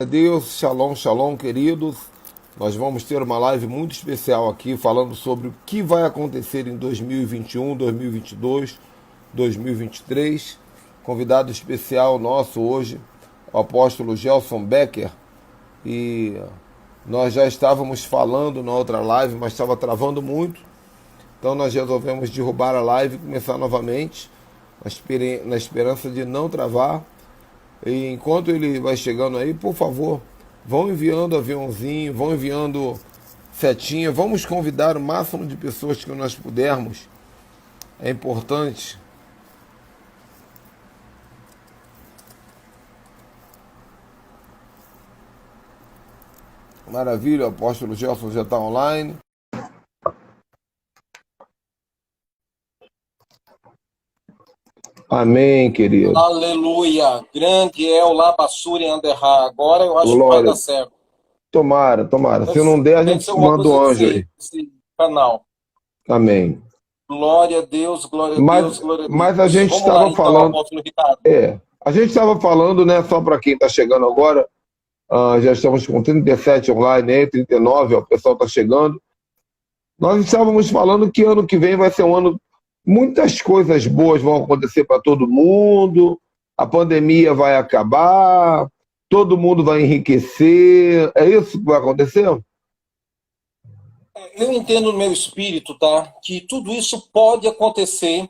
Deus, shalom, shalom, queridos. Nós vamos ter uma live muito especial aqui falando sobre o que vai acontecer em 2021, 2022, 2023. Convidado especial nosso hoje, o apóstolo Gelson Becker. E nós já estávamos falando na outra live, mas estava travando muito. Então nós resolvemos derrubar a live e começar novamente, na esperança de não travar. E enquanto ele vai chegando aí, por favor, vão enviando aviãozinho, vão enviando setinha, vamos convidar o máximo de pessoas que nós pudermos. É importante. Maravilha, o apóstolo Gelson já está online. Amém, querido. Aleluia. Grande é o Labassuri Anderra. Agora eu acho que vai dar Glória. certo. Tomara, tomara. Se não der, a Deve gente ser alguma manda o coisa anjo aí. desse canal. Amém. Glória a Deus, glória a Mas, Deus, glória a mas a Deus. gente Vamos lá estava então, falando. apóstolo Ricardo. A gente estava falando, né? Só para quem está chegando agora. Já estamos com 37 online aí, 39, ó, o pessoal está chegando. Nós estávamos falando que ano que vem vai ser um ano. Muitas coisas boas vão acontecer para todo mundo, a pandemia vai acabar, todo mundo vai enriquecer. É isso que vai acontecer? Eu entendo no meu espírito, tá? Que tudo isso pode acontecer,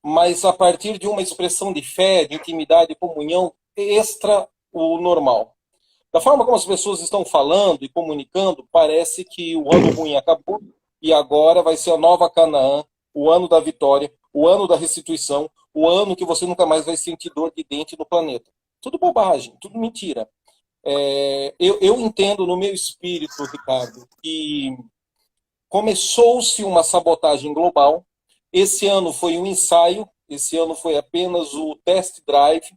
mas a partir de uma expressão de fé, de intimidade e comunhão extra o normal. Da forma como as pessoas estão falando e comunicando, parece que o ano ruim acabou e agora vai ser a nova Canaã, o ano da vitória, o ano da restituição, o ano que você nunca mais vai sentir dor de dente no planeta. Tudo bobagem, tudo mentira. Eu entendo no meu espírito, Ricardo, que começou-se uma sabotagem global. Esse ano foi um ensaio, esse ano foi apenas o test drive,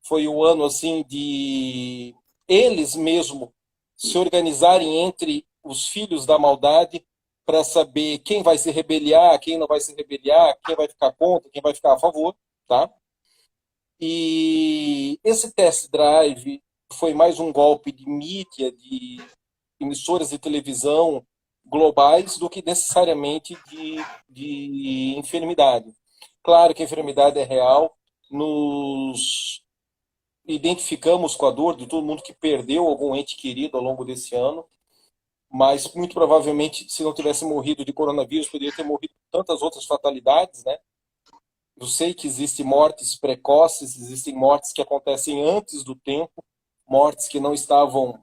foi o ano assim de eles mesmo se organizarem entre os filhos da maldade para saber quem vai se rebeliar, quem não vai se rebeliar, quem vai ficar contra, quem vai ficar a favor, tá? E esse test drive foi mais um golpe de mídia, de emissoras de televisão globais do que necessariamente de enfermidade. Claro que a enfermidade é real, nos identificamos com a dor de todo mundo que perdeu algum ente querido ao longo desse ano, mas muito provavelmente, se não tivesse morrido de coronavírus, poderia ter morrido de tantas outras fatalidades, né? Eu sei que existem mortes precoces, existem mortes que acontecem antes do tempo, mortes que não estavam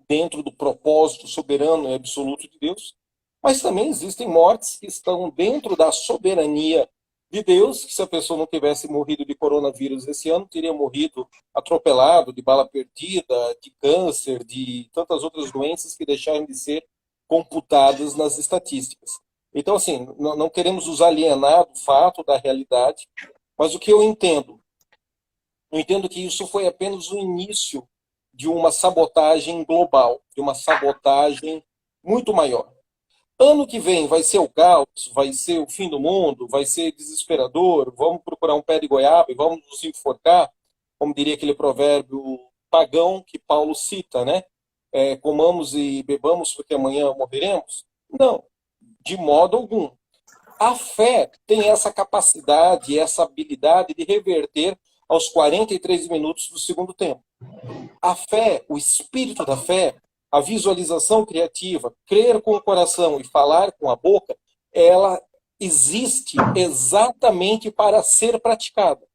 dentro do propósito soberano e absoluto de Deus, mas também existem mortes que estão dentro da soberania de Deus, que se a pessoa não tivesse morrido de coronavírus esse ano, teria morrido atropelado, de bala perdida, de câncer, de tantas outras doenças que deixaram de ser computadas nas estatísticas. Então, assim, não queremos nos alienar do fato, da realidade, mas o que eu entendo que isso foi apenas o início de uma sabotagem global, de uma sabotagem muito maior. Ano que vem vai ser o caos, vai ser o fim do mundo, vai ser desesperador, vamos procurar um pé de goiaba e vamos nos enforcar, como diria aquele provérbio pagão que Paulo cita, né? Comamos e bebamos porque amanhã morreremos? Não, de modo algum. A fé tem essa capacidade, essa habilidade de reverter aos 43 minutos do segundo tempo. A fé, o espírito da fé, a visualização criativa, crer com o coração e falar com a boca, ela existe exatamente para ser praticada,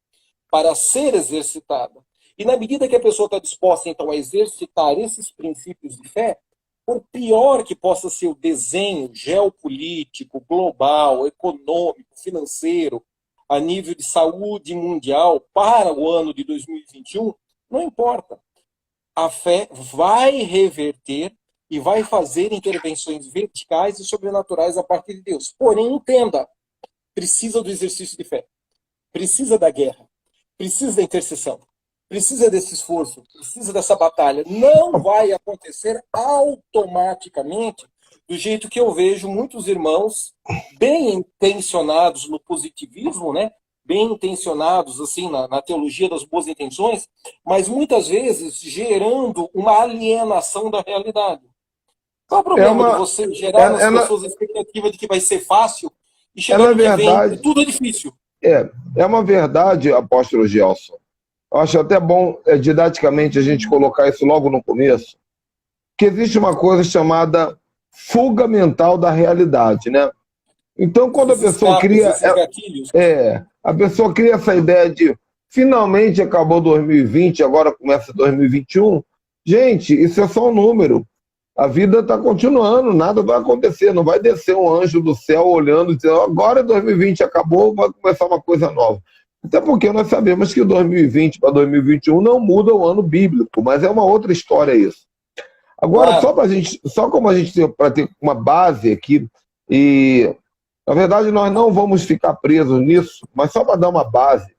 para ser exercitada. E na medida que a pessoa está disposta, então, a exercitar esses princípios de fé, por pior que possa ser o desenho geopolítico, global, econômico, financeiro, a nível de saúde mundial para o ano de 2021, não importa. A fé vai reverter e vai fazer intervenções verticais e sobrenaturais a partir de Deus. Porém, entenda, precisa do exercício de fé, precisa da guerra, precisa da intercessão, precisa desse esforço, precisa dessa batalha. Não vai acontecer automaticamente do jeito que eu vejo muitos irmãos bem intencionados no positivismo, né? bem intencionados assim na teologia das boas intenções, mas muitas vezes gerando uma alienação da realidade. Qual é o É problema de uma, você é, gerar nas é, na, pessoas a expectativa de que vai ser fácil e é chegar na no que vem, verdade, tudo é difícil? é, é uma verdade, apóstolo Gelson. Eu acho até bom, didaticamente, a gente colocar isso logo no começo, que existe uma coisa chamada fuga mental da realidade, né? Então, quando a Esses pessoa escapes, cria, esses gatilhos. a pessoa cria essa ideia de finalmente acabou 2020, agora começa 2021. Gente, isso é só um número. A vida está continuando, nada vai acontecer, não vai descer um anjo do céu olhando e dizendo agora 2020 acabou, vai começar uma coisa nova. Até porque nós sabemos que 2020 para 2021 não muda o ano bíblico, mas é uma outra história isso. Agora, Claro. só como a gente para ter uma base aqui, e na verdade nós não vamos ficar presos nisso, mas só para dar uma base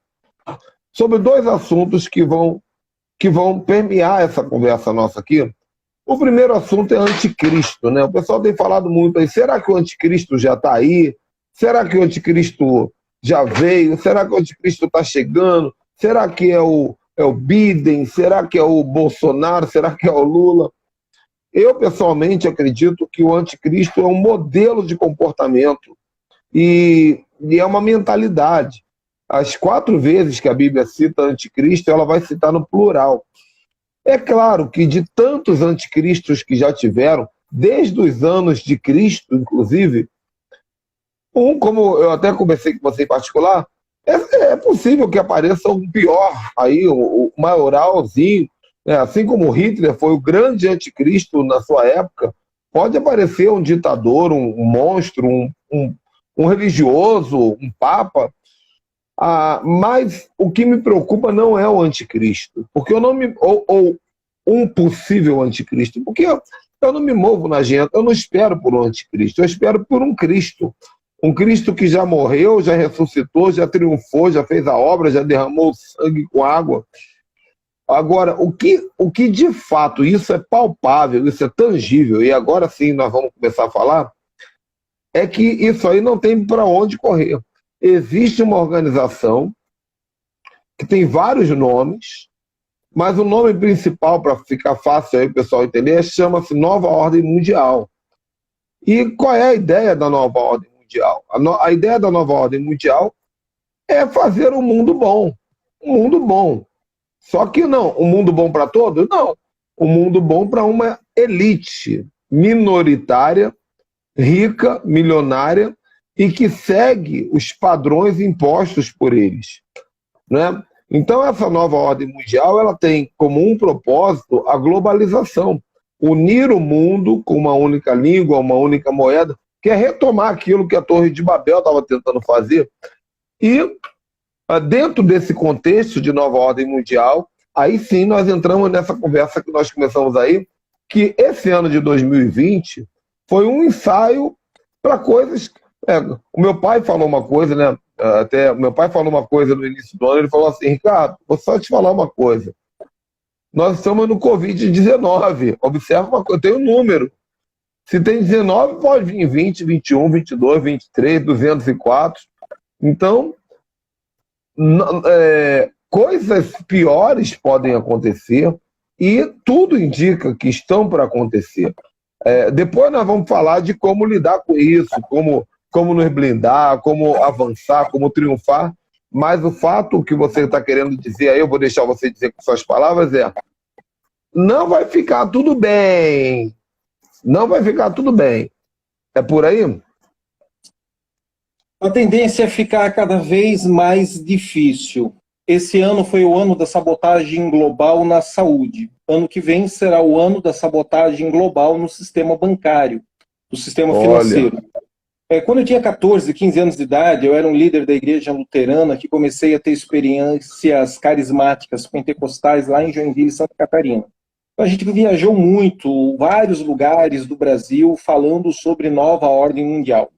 sobre dois assuntos que vão permear essa conversa nossa aqui. O primeiro assunto é anticristo, né? O pessoal tem falado muito aí, será que o anticristo já está aí? Será que o anticristo já veio? Será que o anticristo está chegando? Será que é o Biden? Será que é o Bolsonaro? Será que é o Lula? Eu, pessoalmente, acredito que o anticristo é um modelo de comportamento e é uma mentalidade. As 4 vezes que a Bíblia cita anticristo, ela vai citar no plural. É claro que de tantos anticristos que já tiveram, desde os anos de Cristo, inclusive, como eu até conversei com você em particular, é possível que apareça um pior aí, o maioralzinho, né? Assim como Hitler foi o grande anticristo na sua época, pode aparecer um ditador, um monstro, um religioso, um papa. Mas o que me preocupa não é o anticristo, porque eu não me, ou um possível anticristo, porque eu não me movo na agenda, eu não espero por um anticristo, eu espero por um Cristo que já morreu, já ressuscitou, já triunfou, já fez a obra, já derramou sangue com água. Agora, o que de fato, isso é palpável, isso é tangível, e agora sim nós vamos começar a falar, é que isso aí não tem para onde correr. Existe uma organização que tem vários nomes, mas o nome principal, para ficar fácil aí o pessoal entender, chama-se Nova Ordem Mundial. E qual é a ideia da Nova Ordem Mundial? A ideia da Nova Ordem Mundial é fazer um mundo bom. Um mundo bom. Só que não, um mundo bom para todos? Não. Um mundo bom para uma elite minoritária, rica, milionária, e que segue os padrões impostos por eles, né? Então, essa nova ordem mundial ela tem como um propósito a globalização, unir o mundo com uma única língua, uma única moeda, que é retomar aquilo que a Torre de Babel estava tentando fazer. E, dentro desse contexto de nova ordem mundial, aí sim nós entramos nessa conversa que nós começamos aí, que esse ano de 2020 foi um ensaio para coisas. O meu pai falou uma coisa, né? Até meu pai falou uma coisa no início do ano, ele falou assim, Ricardo, vou só te falar uma coisa. Nós estamos no Covid-19. Observa uma coisa, tem um número. Se tem 19, pode vir 20, 21, 22, 23, 204. Então, coisas piores podem acontecer e tudo indica que estão para acontecer. Depois nós vamos falar de como lidar com isso, como nos blindar, como avançar, como triunfar. Mas o fato que você está querendo dizer aí, eu vou deixar você dizer com suas palavras, não vai ficar tudo bem. Não vai ficar tudo bem. É por aí? A tendência é ficar cada vez mais difícil. Esse ano foi o ano da sabotagem global na saúde. Ano que vem será o ano da sabotagem global no sistema bancário, no sistema financeiro. Quando eu tinha 14, 15 anos de idade, eu era um líder da igreja luterana que comecei a ter experiências carismáticas pentecostais lá em Joinville, Santa Catarina. A gente viajou muito, vários lugares do Brasil, falando sobre nova ordem mundial.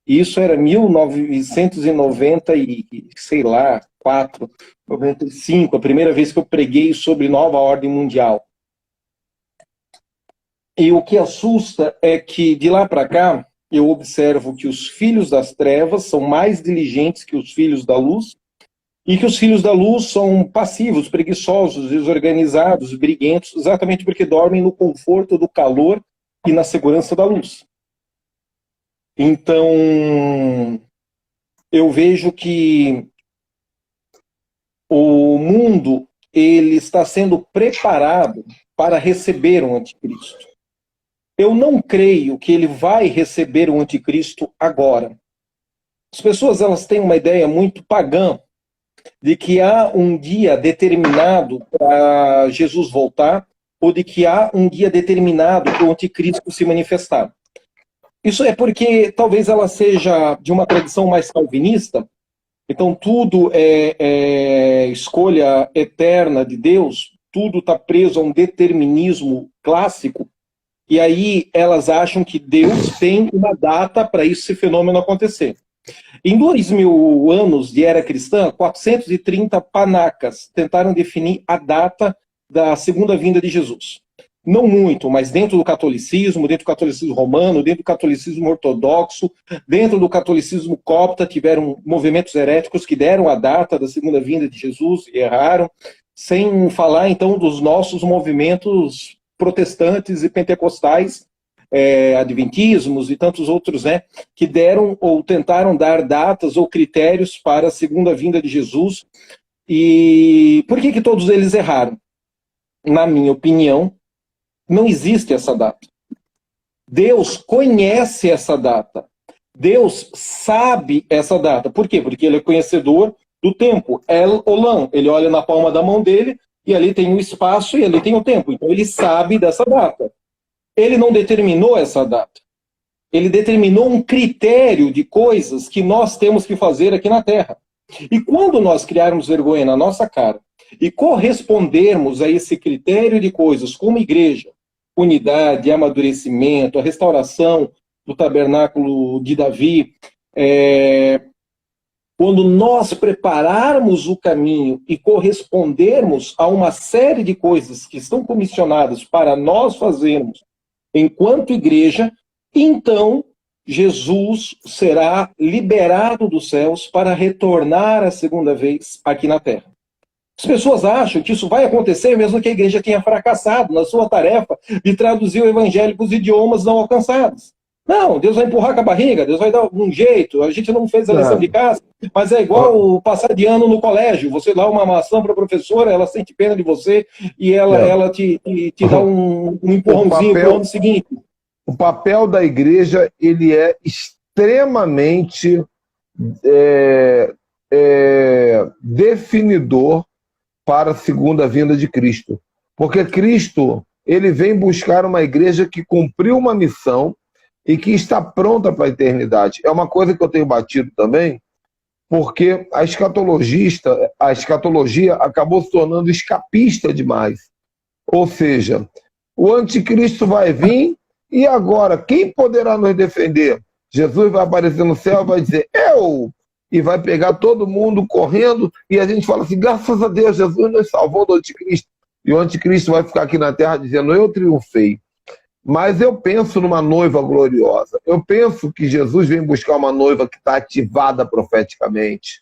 Isso era 1990 e, sei lá, 4, 95, a primeira vez que eu preguei sobre nova ordem mundial. E o que assusta é que, de lá para cá, eu observo que os filhos das trevas são mais diligentes que os filhos da luz E que os filhos da luz são passivos, preguiçosos, desorganizados, briguentos, exatamente porque dormem no conforto do calor e na segurança da luz. Então, eu vejo que o mundo ele está sendo preparado para receber o anticristo. Eu não creio que ele vai receber o anticristo agora. As pessoas elas têm uma ideia muito pagã de que há um dia determinado para Jesus voltar, ou de que há um dia determinado para o anticristo se manifestar. Isso é porque talvez ela seja de uma tradição mais calvinista, então tudo é escolha eterna de Deus, tudo está preso a um determinismo clássico, e aí elas acham que Deus tem uma data para esse fenômeno acontecer. Em 2000 anos de era cristã, 430 panacas tentaram definir a data da segunda vinda de Jesus. Não muito, mas dentro do catolicismo romano, dentro do catolicismo ortodoxo, dentro do catolicismo copta, tiveram movimentos heréticos que deram a data da segunda vinda de Jesus e erraram, sem falar então dos nossos movimentos protestantes e pentecostais, adventismos e tantos outros, né, que deram ou tentaram dar datas ou critérios para a segunda vinda de Jesus. E por que todos eles erraram? Na minha opinião, não existe essa data. Deus conhece essa data. Deus sabe essa data. Por quê? Porque ele é conhecedor do tempo. El Olam, ele olha na palma da mão dele e ali tem o espaço e ali tem o tempo. Então ele sabe dessa data. Ele não determinou essa data. Ele determinou um critério de coisas que nós temos que fazer aqui na Terra. E quando nós criarmos vergonha na nossa cara e correspondermos a esse critério de coisas como igreja, unidade, amadurecimento, a restauração do tabernáculo de Davi, quando nós prepararmos o caminho e correspondermos a uma série de coisas que estão comissionadas para nós fazermos enquanto igreja, então Jesus será liberado dos céus para retornar a segunda vez aqui na terra. As pessoas acham que isso vai acontecer mesmo que a igreja tenha fracassado na sua tarefa de traduzir o evangelho para os idiomas não alcançados. Não, Deus vai empurrar com a barriga, Deus vai dar um jeito, a gente não fez a lição de casa, mas é igual o passar de ano no colégio, você dá uma maçã para a professora, ela sente pena de você e ela te dá um empurrãozinho para o ano seguinte. O papel da igreja ele é extremamente definidor para a segunda vinda de Cristo. Porque Cristo ele vem buscar uma igreja que cumpriu uma missão e que está pronta para a eternidade. É uma coisa que eu tenho batido também, porque a escatologia acabou se tornando escapista demais. Ou seja, o anticristo vai vir e agora quem poderá nos defender? Jesus vai aparecer no céu e vai dizer, eu! E vai pegar todo mundo correndo e a gente fala assim, graças a Deus, Jesus nos salvou do anticristo. E o anticristo vai ficar aqui na terra dizendo, eu triunfei. Mas eu penso numa noiva gloriosa. Eu penso que Jesus vem buscar uma noiva que está ativada profeticamente,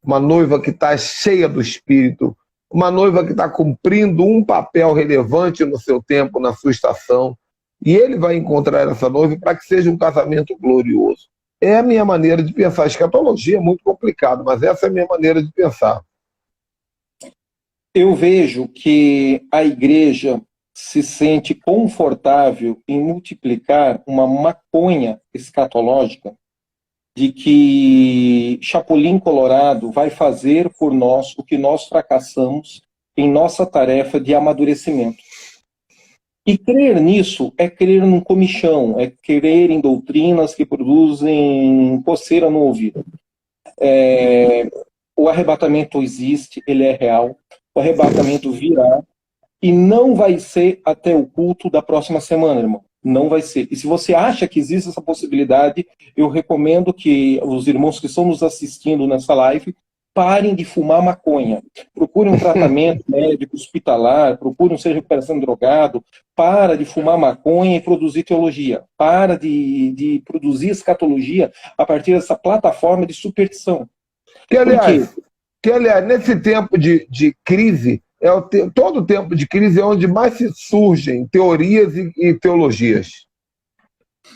uma noiva que está cheia do Espírito, uma noiva que está cumprindo um papel relevante no seu tempo, na sua estação. E ele vai encontrar essa noiva para que seja um casamento glorioso. É a minha maneira de pensar. A escatologia é muito complicado, mas essa é a minha maneira de pensar. Eu vejo que a igreja se sente confortável em multiplicar uma maconha escatológica de que Chapolin Colorado vai fazer por nós o que nós fracassamos em nossa tarefa de amadurecimento. E crer nisso é crer num comichão, é crer em doutrinas que produzem coceira no ouvido. O arrebatamento existe, ele é real, o arrebatamento virá, e não vai ser até o culto da próxima semana, irmão. Não vai ser. E se você acha que existe essa possibilidade, eu recomendo que os irmãos que estão nos assistindo nessa live parem de fumar maconha. Procurem um tratamento médico, hospitalar, procurem um seja recuperação de drogado, para de fumar maconha e produzir teologia. Para de produzir escatologia a partir dessa plataforma de superstição. Que, aliás, Que, aliás, nesse tempo de crise, todo tempo de crise é onde mais se surgem teorias e teologias.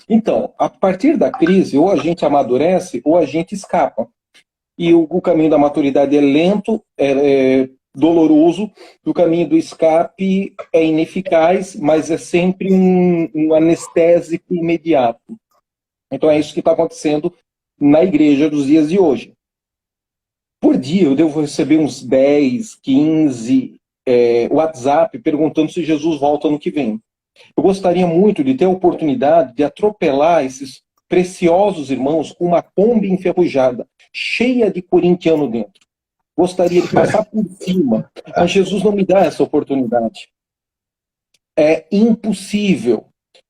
Então, a partir da crise, ou a gente amadurece ou a gente escapa. E o caminho da maturidade é lento, é doloroso, o caminho do escape é ineficaz, mas é sempre um anestésico imediato. Então é isso que está acontecendo na igreja dos dias de hoje. Por dia eu devo receber uns 10, 15 WhatsApp perguntando se Jesus volta ano que vem. Eu gostaria muito de ter a oportunidade de atropelar esses preciosos irmãos com uma Kombi enferrujada, cheia de corintiano dentro. Gostaria de passar por cima, mas Jesus não me dá essa oportunidade. É impossível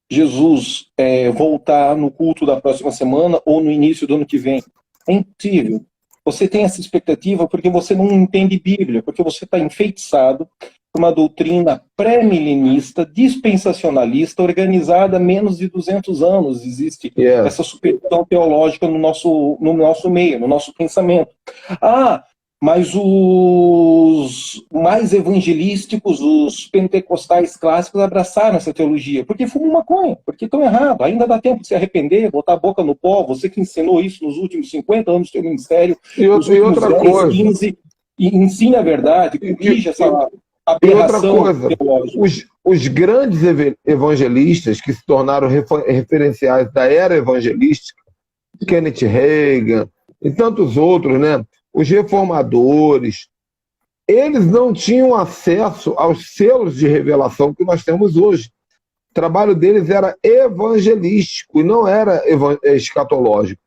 Jesus voltar no culto da próxima semana ou no início do ano que vem. É impossível. Você tem essa expectativa porque você não entende Bíblia, porque você está enfeitiçado por uma doutrina pré-milenista, dispensacionalista, organizada há menos de 200 anos. Existe essa superstição teológica no nosso meio, no nosso pensamento. Mas os mais evangelísticos, os pentecostais clássicos, abraçaram essa teologia. Porque fumam maconha, porque estão errados. Ainda dá tempo de se arrepender, botar a boca no pó. Você que ensinou isso nos últimos 50 anos do seu ministério, nos últimos 10, 15, e ensine a verdade, corrija essa aberração teológica. Os grandes evangelistas que se tornaram referenciais da era evangelística, Kenneth Hagin e tantos outros, né? Os reformadores, eles não tinham acesso aos selos de revelação que nós temos hoje. O trabalho deles era evangelístico e não era escatológico.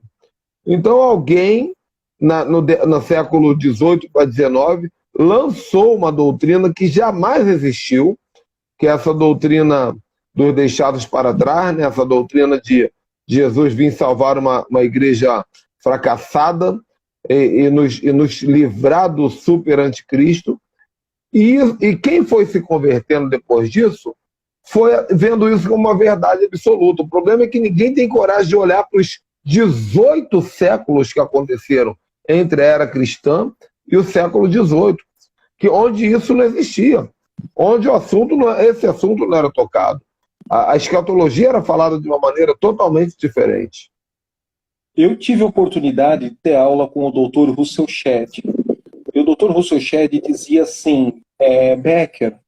Então alguém, no século XVIII para XIX, lançou uma doutrina que jamais existiu, que é essa doutrina dos deixados para trás, né? Essa doutrina de Jesus vir salvar uma igreja fracassada, e nos livrar do super anticristo. E quem foi se convertendo depois disso foi vendo isso como uma verdade absoluta. O problema é que ninguém tem coragem de olhar para os 18 séculos que aconteceram entre a era cristã e o século XVIII, onde isso não existia, onde esse assunto não era tocado. A escatologia era falada de uma maneira totalmente diferente. Eu tive a oportunidade de ter aula com o Dr. Russell Shedd. E o Dr. Russell Shedd dizia assim, Becker,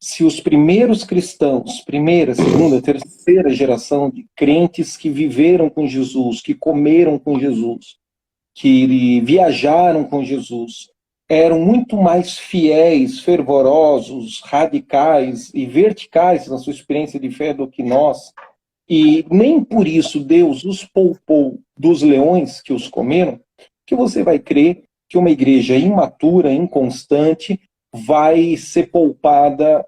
se os primeiros cristãos, primeira, segunda, terceira geração de crentes que viveram com Jesus, que comeram com Jesus, que viajaram com Jesus, eram muito mais fiéis, fervorosos, radicais e verticais na sua experiência de fé do que nós, e nem por isso Deus os poupou dos leões que os comeram, que você vai crer que uma igreja imatura, inconstante, vai ser poupada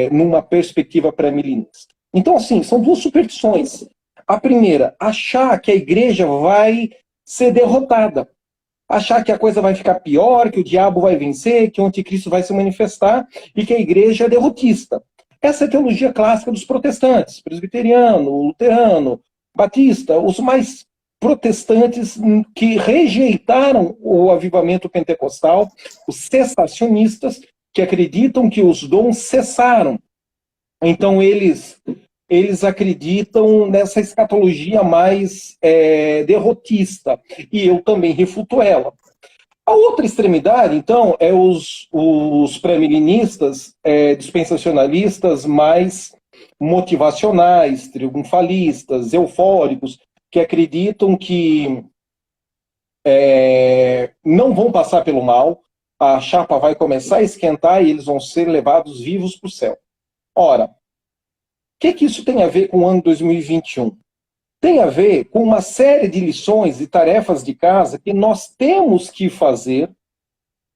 numa perspectiva pré-milenista. Então, assim, são duas superstições. A primeira, achar que a igreja vai ser derrotada. Achar que a coisa vai ficar pior, que o diabo vai vencer, que o anticristo vai se manifestar e que a igreja é derrotista. Essa é a teologia clássica dos protestantes, presbiteriano, luterano, batista, os mais protestantes que rejeitaram o avivamento pentecostal, os cessacionistas, que acreditam que os dons cessaram. Então eles acreditam nessa escatologia mais derrotista, e eu também refuto ela. A outra extremidade, então, é os pré-milenistas, dispensacionalistas mais motivacionais, triunfalistas, eufóricos, que acreditam que não vão passar pelo mal, a chapa vai começar a esquentar e eles vão ser levados vivos para o céu. Ora, o que isso tem a ver com o ano 2021? Tem a ver com uma série de lições e tarefas de casa que nós temos que fazer,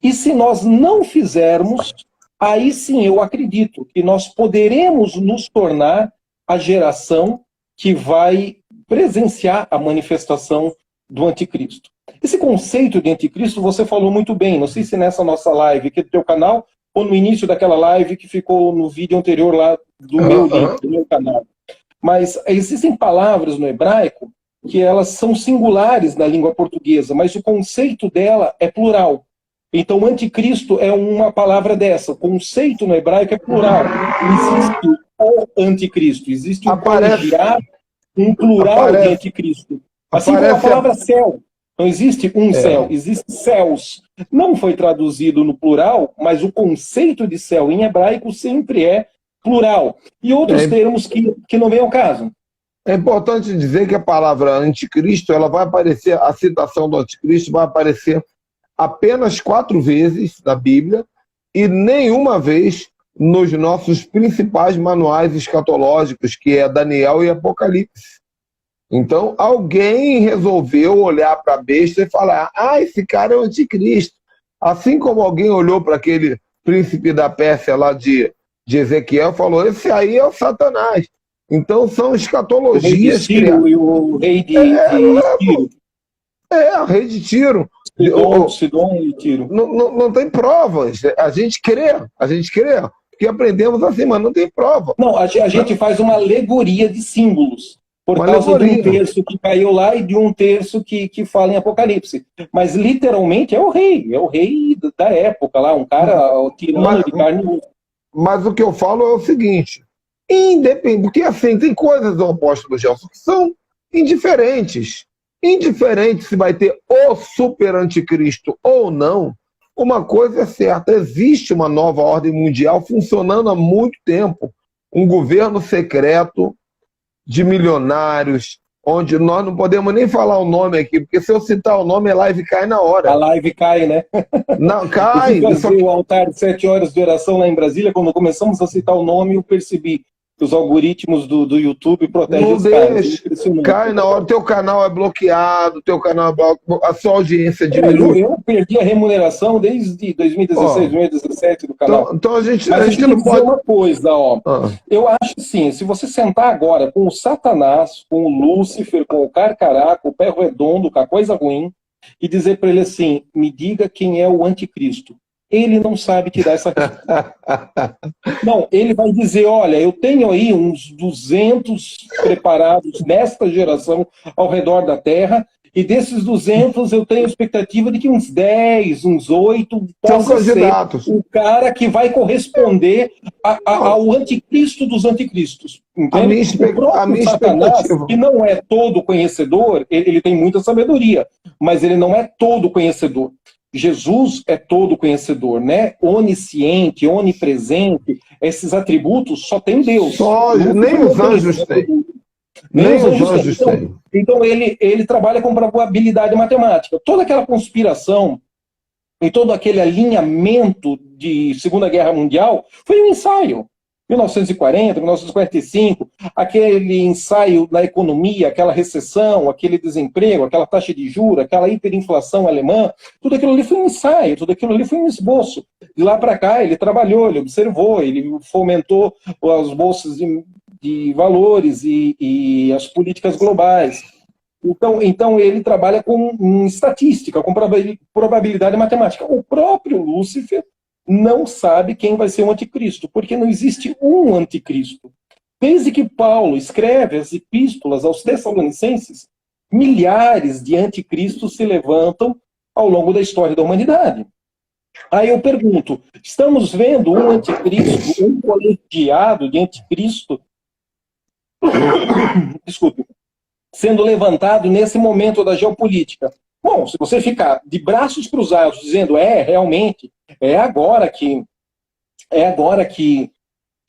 e se nós não fizermos, aí sim eu acredito que nós poderemos nos tornar a geração que vai presenciar a manifestação do anticristo. Esse conceito de anticristo você falou muito bem, não sei se nessa nossa live aqui do teu canal, ou no início daquela live que ficou no vídeo anterior lá do meu link, do meu canal. Mas existem palavras no hebraico que elas são singulares na língua portuguesa, mas o conceito dela é plural. Então, anticristo é uma palavra dessa. O conceito no hebraico é plural. Existe o anticristo, existe um colegiado, um plural de anticristo. Assim como a palavra céu. Não existe um céu, existe céus. Não foi traduzido no plural, mas o conceito de céu em hebraico sempre é plural. E outros termos que não vem ao caso. É importante dizer que a palavra anticristo, ela vai aparecer, a citação do anticristo vai aparecer apenas 4 vezes na Bíblia e nenhuma vez nos nossos principais manuais escatológicos, que é Daniel e Apocalipse. Então, alguém resolveu olhar para a besta e falar: ah, esse cara é o anticristo. Assim como alguém olhou para aquele príncipe da Pérsia lá de Ezequiel e falou: esse aí é o Satanás. Então, são escatologias criadas. O rei de Tiro. O rei de Tiro. Sidom e Tiro. Não tem provas. A gente crê. Porque aprendemos assim, mas não tem prova. Não, a gente faz uma alegoria de símbolos. Por causa de um terço que caiu lá e de um terço que fala em Apocalipse. Mas, literalmente, é o rei da época lá, um cara tirano de carne e osso. Mas o que eu falo é o seguinte, independente, porque assim, tem coisas do apóstolo Gelson que são indiferentes. Indiferente se vai ter o super anticristo ou não, uma coisa é certa, existe uma nova ordem mundial funcionando há muito tempo. Um governo secreto de milionários, onde nós não podemos nem falar o nome aqui, porque se eu citar o nome, a live cai na hora. A live cai, né? Não, cai. Eu fui o altar de 7 horas de oração lá em Brasília, quando começamos a citar o nome, eu percebi que os algoritmos do YouTube protegem os caras. Cai na hora, teu canal é bloqueado, a sua audiência diminui. Eu perdi a remuneração desde 2016, 2017 do canal. Então a gente não pode dizer uma coisa, eu acho assim, se você sentar agora com o Satanás, com o Lúcifer, com o Carcará, com o Pé Redondo, com a coisa ruim, e dizer para ele assim, me diga quem é o anticristo. Ele não sabe te dar essa resposta. Não, ele vai dizer, olha, eu tenho aí uns 200 preparados nesta geração ao redor da Terra, e desses 200 eu tenho a expectativa de que uns 10, uns 8 possam ser o cara que vai corresponder ao anticristo dos anticristos. Entende? O próprio Satanás, que não é todo conhecedor, ele tem muita sabedoria, mas ele não é todo conhecedor. Jesus é todo conhecedor, né? Onisciente, onipresente, esses atributos só tem Deus. Nem os anjos têm. Nem os anjos têm. Então ele trabalha com probabilidade matemática. Toda aquela conspiração e todo aquele alinhamento de Segunda Guerra Mundial foi um ensaio. 1940, 1945, aquele ensaio da economia, aquela recessão, aquele desemprego, aquela taxa de juros, aquela hiperinflação alemã, tudo aquilo ali foi um ensaio, tudo aquilo ali foi um esboço. De lá para cá ele trabalhou, ele observou, ele fomentou as bolsas de valores e as políticas globais. Então ele trabalha com estatística, com probabilidade matemática. O próprio Lúcifer não sabe quem vai ser o anticristo, porque não existe um anticristo. Desde que Paulo escreve as epístolas aos Tessalonicenses, milhares de anticristos se levantam ao longo da história da humanidade. Aí eu pergunto, estamos vendo um anticristo, um colegiado de anticristo, desculpe, sendo levantado nesse momento da geopolítica? Bom, se você ficar de braços cruzados dizendo, realmente, é agora que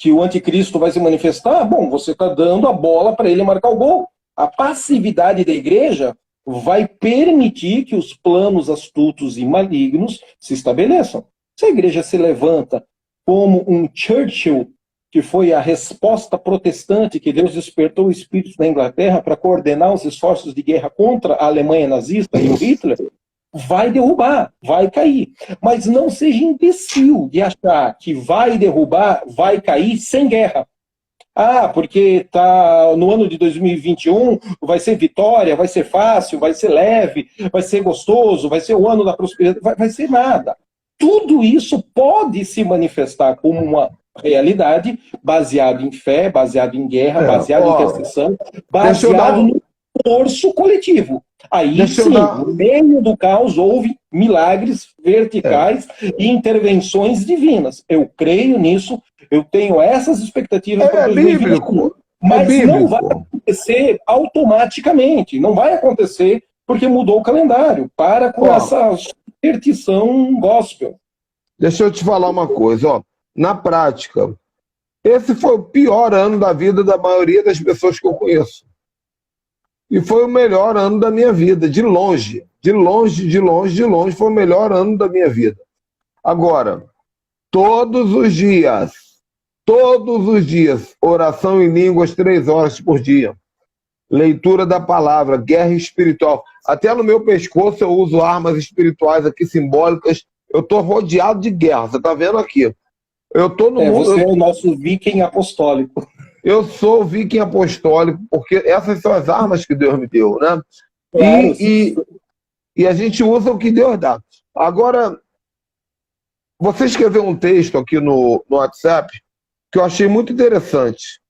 o anticristo vai se manifestar, bom, você está dando a bola para ele marcar o gol. A passividade da igreja vai permitir que os planos astutos e malignos se estabeleçam. Se a igreja se levanta como um Churchill, que foi a resposta protestante que Deus despertou o espírito da Inglaterra para coordenar os esforços de guerra contra a Alemanha nazista e o Hitler, vai derrubar, vai cair. Mas não seja imbecil de achar que vai derrubar, vai cair sem guerra. Porque tá no ano de 2021, vai ser vitória, vai ser fácil, vai ser leve, vai ser gostoso, vai ser o ano da prosperidade, vai ser nada. Tudo isso pode se manifestar como uma realidade baseado em fé, baseado em guerra, baseado em intercessão, baseado no esforço coletivo. Aí sim, no meio do caos houve milagres verticais e intervenções divinas. Eu creio nisso, eu tenho essas expectativas para 2021. Bíblico. Mas não vai acontecer automaticamente, não vai acontecer porque mudou o calendário. Para com essa superstição gospel. Deixa eu te falar uma coisa, ó. Na prática, esse foi o pior ano da vida da maioria das pessoas que eu conheço. E foi o melhor ano da minha vida, de longe. De longe, de longe, de longe, foi o melhor ano da minha vida. Agora, todos os dias, oração em línguas 3 horas por dia. Leitura da palavra, guerra espiritual. Até no meu pescoço eu uso armas espirituais aqui, simbólicas. Eu estou rodeado de guerra, você está vendo aqui. Eu tô no mundo, você é o nosso viking apostólico. Eu sou o viking apostólico, porque essas são as armas que Deus me deu, né? Claro, e a gente usa o que Deus dá. Agora, você escreveu um texto aqui no WhatsApp que eu achei muito interessante.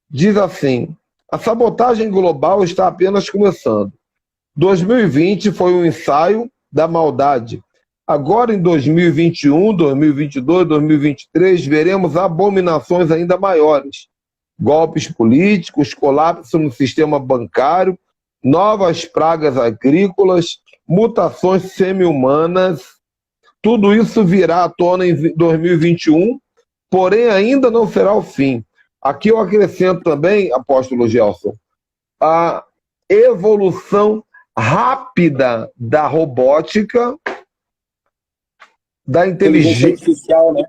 Diz assim: a sabotagem global está apenas começando. 2020 foi um ensaio da maldade. Agora, em 2021, 2022, 2023, veremos abominações ainda maiores. Golpes políticos, colapso no sistema bancário, novas pragas agrícolas, mutações semi-humanas. Tudo isso virá à tona em 2021, porém ainda não será o fim. Aqui eu acrescento também, apóstolo Gelson, a evolução rápida da robótica, da inteligência artificial, né?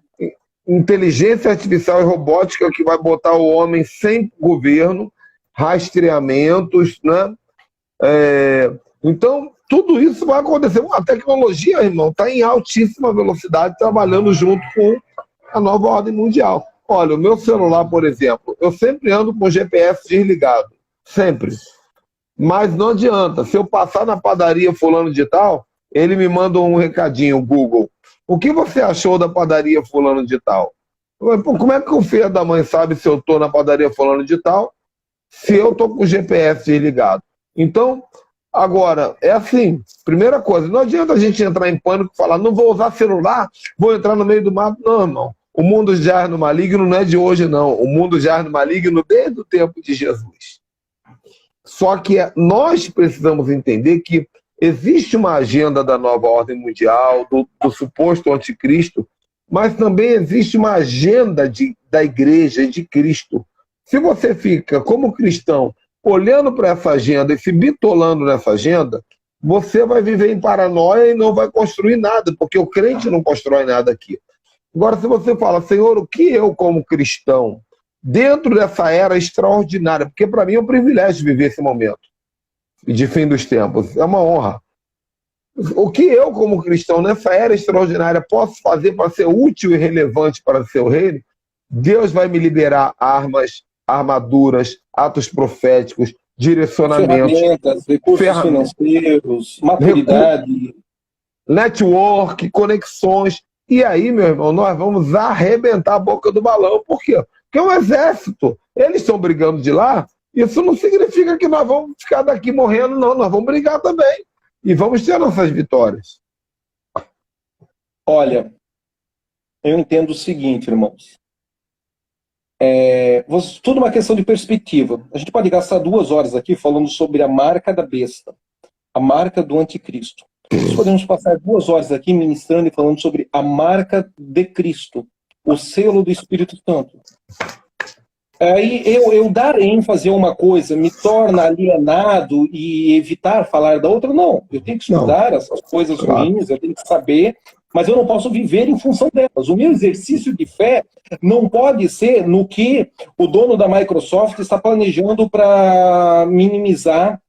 Inteligência artificial e robótica que vai botar o homem sem governo, rastreamentos, né? Então, tudo isso vai acontecer. A tecnologia, irmão, está em altíssima velocidade, trabalhando junto com a nova ordem mundial. Olha, o meu celular, por exemplo, eu sempre ando com o GPS desligado. Sempre. Mas não adianta. Se eu passar na padaria fulano de tal, ele me manda um recadinho, Google. O que você achou da padaria fulano de tal? Pô, como é que o filho da mãe sabe se eu estou na padaria fulano de tal, se eu estou com o GPS desligado? Então, agora, é assim, primeira coisa, não adianta a gente entrar em pânico e falar, não vou usar celular, vou entrar no meio do mato. Não, irmão. O mundo jaz no maligno não é de hoje, não. O mundo jaz no maligno desde o tempo de Jesus. Só que nós precisamos entender que existe uma agenda da nova ordem mundial, do suposto anticristo, mas também existe uma agenda da igreja, de Cristo. Se você fica, como cristão, olhando para essa agenda e se bitolando nessa agenda, você vai viver em paranoia e não vai construir nada, porque o crente não constrói nada aqui. Agora, se você fala, Senhor, o que eu, como cristão, dentro dessa era extraordinária, porque para mim é um privilégio viver esse momento de fim dos tempos, é uma honra. O que eu, como cristão, nessa era extraordinária, posso fazer para ser útil e relevante para o seu reino? Deus vai me liberar armas, armaduras, atos proféticos, direcionamentos, ferramentas, recursos financeiros, maturidade, network, conexões. E aí, meu irmão, nós vamos arrebentar a boca do balão. Por quê? Porque é um exército. Eles estão brigando de lá. Isso não significa que nós vamos ficar daqui morrendo, não. Nós vamos brigar também. E vamos ter nossas vitórias. Olha, eu entendo o seguinte, irmãos. Tudo uma questão de perspectiva. A gente pode gastar 2 horas aqui falando sobre a marca da besta, a marca do anticristo. Nós podemos passar 2 horas aqui ministrando e falando sobre a marca de Cristo, o selo do Espírito Santo. Aí eu dar ênfase a uma coisa me torna alienado e evitar falar da outra? Não, eu tenho que estudar essas coisas ruins, eu tenho que saber, mas eu não posso viver em função delas. O meu exercício de fé não pode ser no que o dono da Microsoft está planejando para minimizar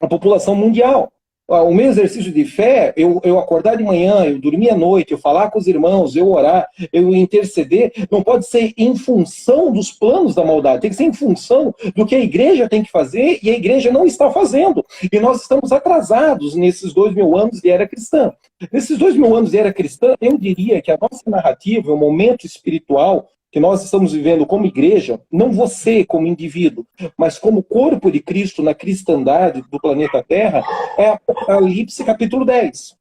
a população mundial. O meu exercício de fé, eu acordar de manhã, eu dormir à noite, eu falar com os irmãos, eu orar, eu interceder, não pode ser em função dos planos da maldade, tem que ser em função do que a igreja tem que fazer e a igreja não está fazendo. E nós estamos atrasados nesses 2000 anos de era cristã. Nesses 2000 anos de era cristã, eu diria que a nossa narrativa, o momento espiritual que nós estamos vivendo como igreja, não você como indivíduo, mas como corpo de Cristo na cristandade do planeta Terra, é Apocalipse capítulo 10.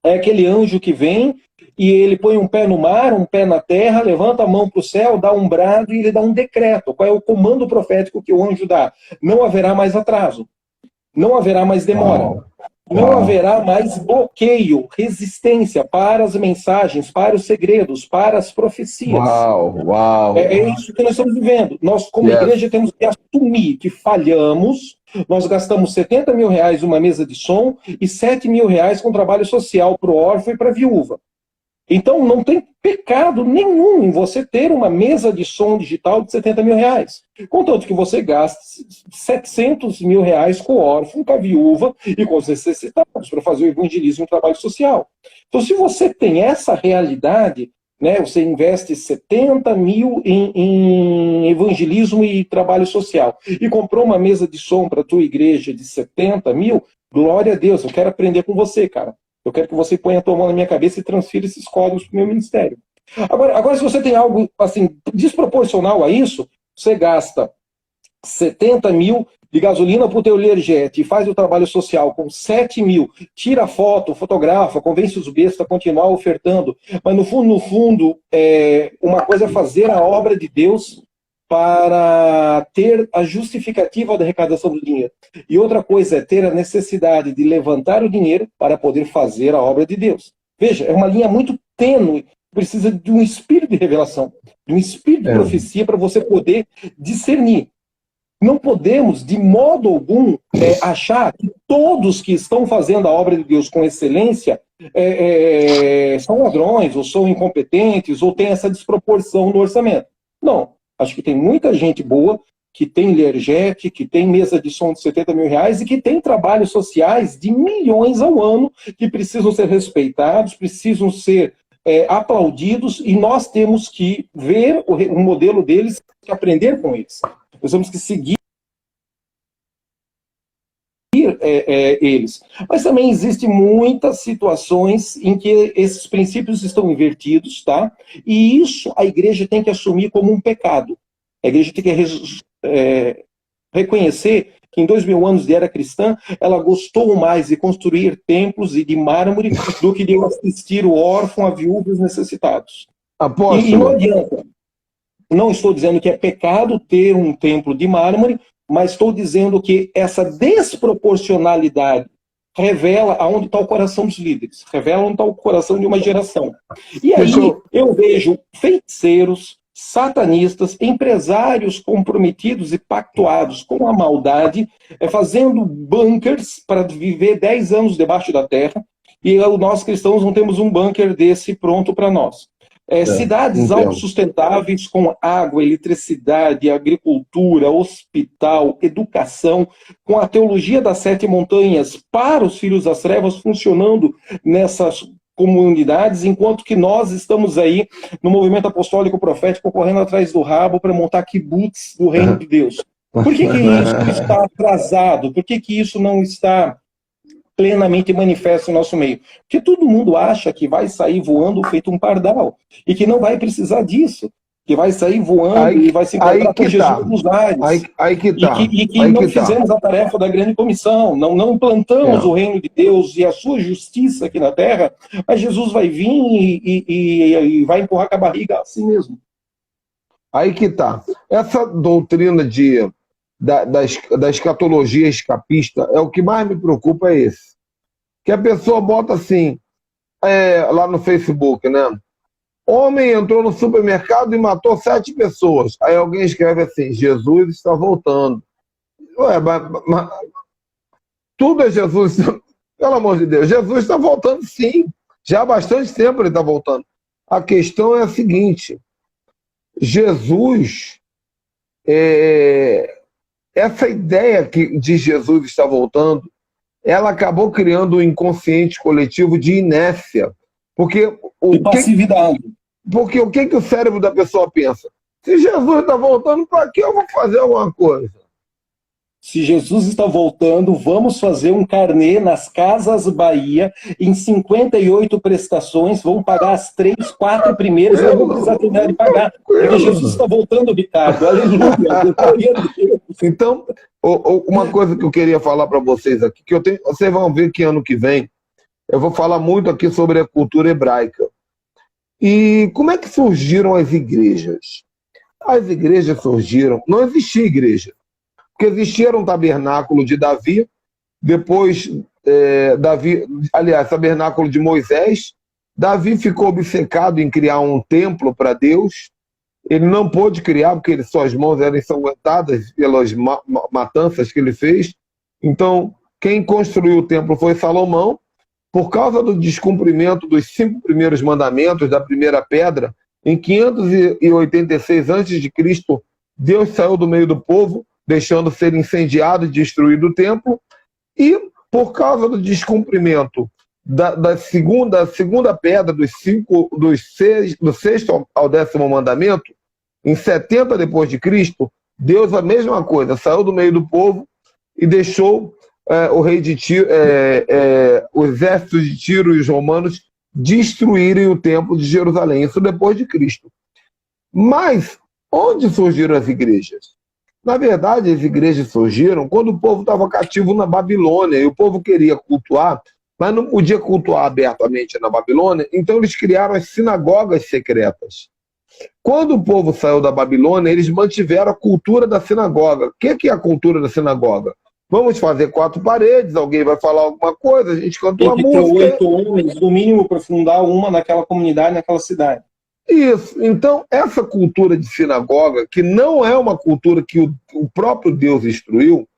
É aquele anjo que vem e ele põe um pé no mar, um pé na terra, levanta a mão para o céu, dá um brado e ele dá um decreto. Qual é o comando profético que o anjo dá? Não haverá mais atraso, não haverá mais demora, Uau. não Uau. haverá mais bloqueio, resistência para as mensagens, para os segredos, para as profecias. Uau. Uau. É isso que nós estamos vivendo. Nós, como igreja, temos que assumir que falhamos. Nós gastamos R$ 70.000 numa mesa de som e R$ 7.000 com trabalho social para o órfão e para a viúva. Então, não tem pecado nenhum em você ter uma mesa de som digital de R$ 70.000. Contanto que você gaste R$ 700.000 com o órfão, com a viúva e com os necessitados para fazer o evangelismo e o trabalho social. Então, se você tem essa realidade, né, você investe 70 mil em evangelismo e trabalho social e comprou uma mesa de som para a tua igreja de 70 mil, glória a Deus, eu quero aprender com você, cara. Eu quero que você ponha a tua mão na minha cabeça e transfira esses códigos para o meu ministério. Agora, se você tem algo assim desproporcional a isso, você gasta 70 mil de gasolina para o teu Learjet e faz o trabalho social com 7 mil, tira foto, fotografa, convence os bestas a continuar ofertando, mas no fundo, uma coisa é fazer a obra de Deus para ter a justificativa da arrecadação do dinheiro. E outra coisa é ter a necessidade de levantar o dinheiro para poder fazer a obra de Deus. Veja, é uma linha muito tênue, precisa de um espírito de revelação, de um espírito de profecia para você poder discernir. Não podemos, de modo algum, achar que todos que estão fazendo a obra de Deus com excelência são ladrões, ou são incompetentes, ou têm essa desproporção no orçamento. Não. Acho que tem muita gente boa que tem Learjet, que tem mesa de som de R$ 70.000 e que tem trabalhos sociais de milhões ao ano que precisam ser respeitados, precisam ser aplaudidos e nós temos que ver o modelo deles e aprender com eles. Nós temos que seguir eles. Mas também existem muitas situações em que esses princípios estão invertidos, tá? E isso a igreja tem que assumir como um pecado. A igreja tem que reconhecer que em 2000 anos de era cristã, ela gostou mais de construir templos e de mármore do que de assistir o órfão, a viúva e os necessitados. E não adianta. Não estou dizendo que é pecado ter um templo de mármore, mas estou dizendo que essa desproporcionalidade revela aonde está o coração dos líderes, revela onde está o coração de uma geração. E aí eu vejo feiticeiros, satanistas, empresários comprometidos e pactuados com a maldade, fazendo bunkers para viver 10 anos debaixo da terra, e nós cristãos não temos um bunker desse pronto para nós. Cidades autossustentáveis com água, eletricidade, agricultura, hospital, educação, com a teologia das 7 montanhas para os filhos das trevas funcionando nessas comunidades, enquanto que nós estamos aí no movimento apostólico profético correndo atrás do rabo para montar kibbutz do reino de Deus. Por que isso está atrasado? Por que isso não está plenamente manifesto no nosso meio? Porque todo mundo acha que vai sair voando feito um pardal e que não vai precisar disso, que vai sair voando e vai se encontrar com Jesus nos ares. E que não fizemos a tarefa da grande comissão, não implantamos o reino de Deus e a sua justiça aqui na terra, mas Jesus vai vir e vai empurrar com a barriga assim mesmo. Aí que tá. Essa doutrina da escatologia escapista, o que mais me preocupa é esse. Que a pessoa bota assim, lá no Facebook, né? Homem entrou no supermercado e matou 7 pessoas. Aí alguém escreve assim, Jesus está voltando. Ué, mas tudo é Jesus. Pelo amor de Deus, Jesus está voltando sim. Já há bastante tempo ele está voltando. A questão é a seguinte, Jesus, essa ideia de Jesus estar voltando, ela acabou criando um inconsciente coletivo de inércia. Porque passividade. Porque o que o cérebro da pessoa pensa? Se Jesus está voltando, para que eu vou fazer alguma coisa? Se Jesus está voltando, vamos fazer um carnê nas Casas Bahia, em 58 prestações, vamos pagar as 3, 4 primeiras, e não vamos precisar terminar de pagar. Porque Jesus está voltando, Ricardo. Aleluia. Então, uma coisa que eu queria falar para vocês aqui, vocês vão ver que ano que vem Eu vou falar muito aqui sobre a cultura hebraica. E como é que surgiram as igrejas? As igrejas surgiram, não existia igreja, porque existia um tabernáculo de Davi, depois tabernáculo de Moisés. Davi ficou obcecado em criar um templo para Deus. Ele não pôde criar porque suas mãos eram ensanguentadas pelas matanças que ele fez. Então, quem construiu o templo foi Salomão. Por causa do descumprimento dos 5 primeiros mandamentos da primeira pedra, em 586 a.C., Deus saiu do meio do povo, deixando ser incendiado e destruído o templo. E, por causa do descumprimento da segunda pedra do 6º ao 10º mandamento, em 70 depois de Cristo, Deus, a mesma coisa, saiu do meio do povo e deixou o rei de Tiro, o exército de Tiro e os romanos destruírem o templo de Jerusalém. Isso depois de Cristo. Mas onde surgiram as igrejas? Na verdade, as igrejas surgiram quando o povo estava cativo na Babilônia e o povo queria cultuar, mas não podia cultuar abertamente na Babilônia, então eles criaram as sinagogas secretas. Quando o povo saiu da Babilônia, eles mantiveram a cultura da sinagoga. O que é a cultura da sinagoga? Vamos fazer 4 paredes, alguém vai falar alguma coisa, a gente canta uma música. Tem que ter 8 homens, no mínimo, para fundar uma naquela comunidade, naquela cidade. Isso. Então, essa cultura de sinagoga, que não é uma cultura que o próprio Deus instruiu,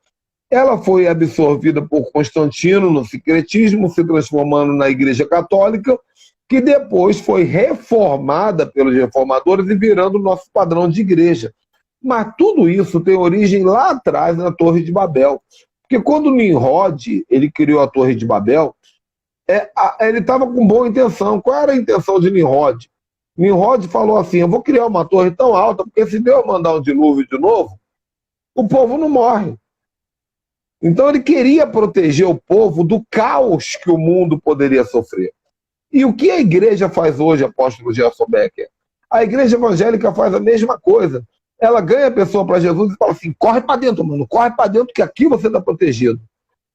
ela foi absorvida por Constantino no sincretismo, se transformando na Igreja Católica, que depois foi reformada pelos reformadores e virando o nosso padrão de igreja. Mas tudo isso tem origem lá atrás, na Torre de Babel. Porque quando Nimrod ele criou a Torre de Babel, ele estava com boa intenção. Qual era a intenção de Nimrod? Nimrod falou assim, eu vou criar uma torre tão alta, porque se Deus mandar um dilúvio de novo, o povo não morre. Então ele queria proteger o povo do caos que o mundo poderia sofrer. E o que a igreja faz hoje, apóstolo Gerson Becker? A igreja evangélica faz a mesma coisa. Ela ganha a pessoa para Jesus e fala assim, corre para dentro, mano, corre para dentro que aqui você está protegido.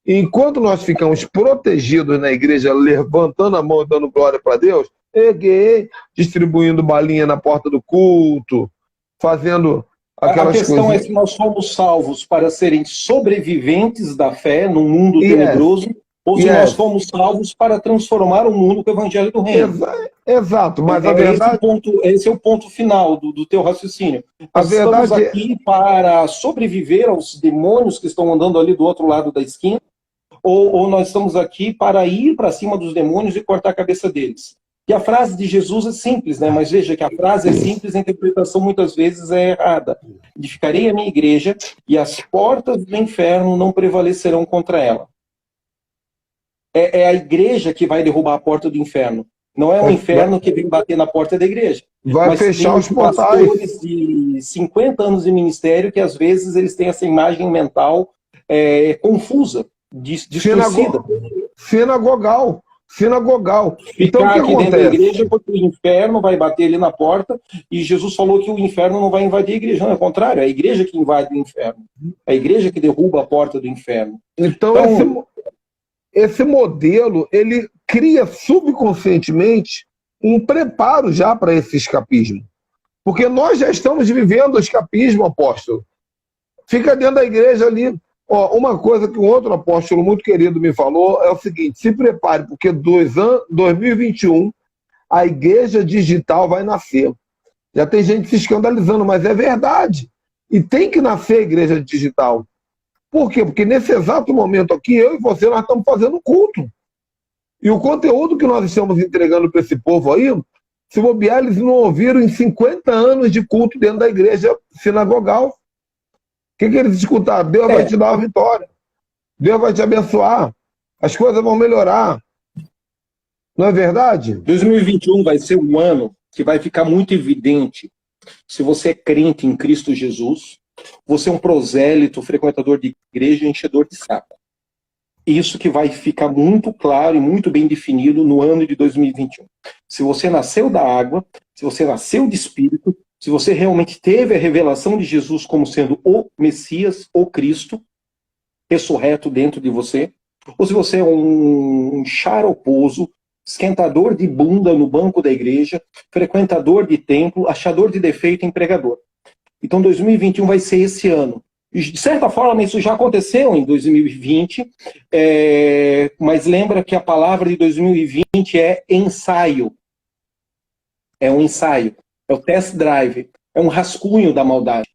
E enquanto nós ficamos protegidos na igreja, levantando a mão e dando glória para Deus, distribuindo balinha na porta do culto, fazendo aquelas coisas. A questão é se nós somos salvos para serem sobreviventes da fé num mundo tenebroso, ou se nós fomos salvos para transformar o mundo com o evangelho do reino. Exato, mas a verdade... Esse é o ponto final do teu raciocínio. Nós estamos aqui para sobreviver aos demônios que estão andando ali do outro lado da esquina, ou nós estamos aqui para ir para cima dos demônios e cortar a cabeça deles. E a frase de Jesus é simples, né? Mas veja que a frase é simples, a interpretação muitas vezes é errada. Edificarei a minha igreja e as portas do inferno não prevalecerão contra ela. É a igreja que vai derrubar a porta do inferno. Não é o inferno que vem bater na porta da igreja. Vai fechar os portais. Pastores de 50 anos de ministério que às vezes eles têm essa imagem mental confusa, distorcida. Sinagogal. Então o que acontece? Dentro da igreja, porque o inferno vai bater ali na porta, e Jesus falou que o inferno não vai invadir a igreja. Não, é o contrário, é a igreja que invade o inferno. É a igreja que derruba a porta do inferno. Então esse modelo, ele cria subconscientemente um preparo já para esse escapismo. Porque nós já estamos vivendo o escapismo, apóstolo. Fica dentro da igreja ali. Uma coisa que um outro apóstolo muito querido me falou é o seguinte, se prepare, porque 2021 a igreja digital vai nascer. Já tem gente se escandalizando, mas é verdade. E tem que nascer a igreja digital. Por quê? Porque nesse exato momento aqui, eu e você, nós estamos fazendo culto. E o conteúdo que nós estamos entregando para esse povo aí, se bobear, eles não ouviram em 50 anos de culto dentro da igreja sinagogal. O que eles escutaram? Deus vai te dar uma vitória. Deus vai te abençoar. As coisas vão melhorar. Não é verdade? 2021 vai ser um ano que vai ficar muito evidente se você é crente em Cristo Jesus, você é um prosélito, frequentador de igreja, enchedor de saco. Isso que vai ficar muito claro e muito bem definido no ano de 2021. Se você nasceu da água, se você nasceu de espírito, se você realmente teve a revelação de Jesus como sendo o Messias, o Cristo, ressurreto dentro de você, ou se você é um xaroposo, esquentador de bunda no banco da igreja, frequentador de templo, achador de defeito, empregador. Então 2021 vai ser esse ano. De certa forma, isso já aconteceu em 2020, mas lembra que a palavra de 2020 é ensaio. É um ensaio, é o test drive, é um rascunho da maldade.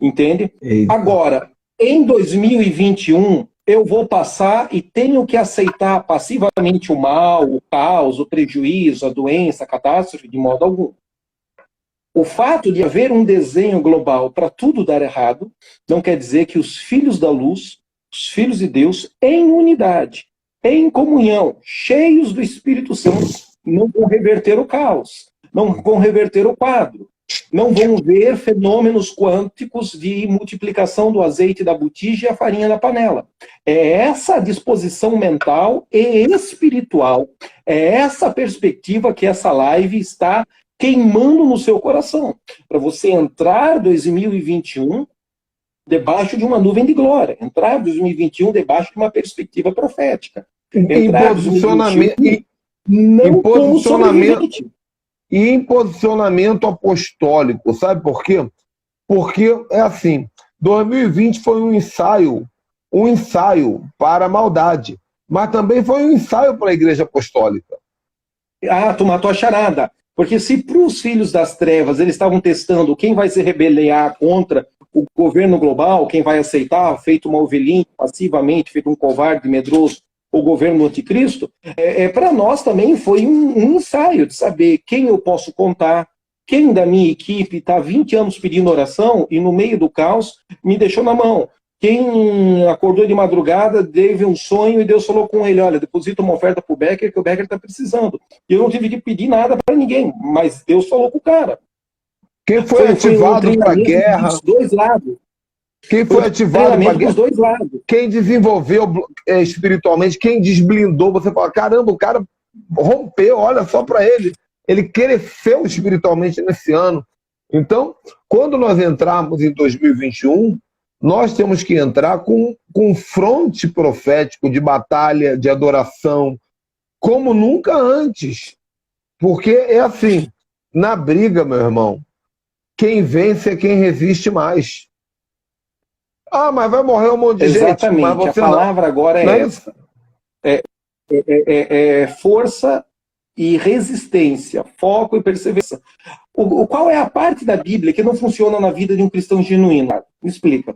Entende? Eita. Agora, em 2021, eu vou passar e tenho que aceitar passivamente o mal, o caos, o prejuízo, a doença, a catástrofe, de modo algum. O fato de haver um desenho global para tudo dar errado, não quer dizer que os filhos da luz, os filhos de Deus, em unidade, em comunhão, cheios do Espírito Santo, não vão reverter o caos, não vão reverter o quadro, não vão ver fenômenos quânticos de multiplicação do azeite da botija e a farinha da panela. É essa disposição mental e espiritual, é essa perspectiva que essa live está queimando no seu coração, para você entrar 2021 debaixo de uma nuvem de glória, entrar 2021 debaixo de uma perspectiva profética, entrar 2021 não como sobrevivente. E em posicionamento apostólico, sabe por quê? Porque é assim, 2020 foi um ensaio para a maldade, mas também foi um ensaio para a igreja apostólica. Ah, tu matou a charada. Porque se para os filhos das trevas eles estavam testando quem vai se rebeliar contra o governo global, quem vai aceitar, feito uma ovelhinha, passivamente, feito um covarde medroso, o governo do anticristo, para nós também foi um ensaio de saber quem eu posso contar, quem da minha equipe está 20 anos pedindo oração e no meio do caos me deixou na mão. Quem acordou de madrugada, teve um sonho e Deus falou com ele, olha, deposita uma oferta para o Becker, que o Becker está precisando. E eu não tive que pedir nada para ninguém, mas Deus falou com o cara. Quem foi ativado para a guerra? Dos dois lados. Quem foi ativado para a guerra? Dos dois lados. Quem desenvolveu espiritualmente, quem desblindou, você fala, caramba, o cara rompeu, olha só para ele. Ele cresceu espiritualmente nesse ano. Então, quando nós entrarmos em 2021, nós temos que entrar com um fronte profético de batalha, de adoração, como nunca antes. Porque é assim, na briga, meu irmão, quem vence é quem resiste mais. Ah, mas vai morrer um monte de gente. Exatamente, a palavra agora é essa. Força e resistência, foco e perseverança. Qual é a parte da Bíblia que não funciona na vida de um cristão genuíno? Me explica.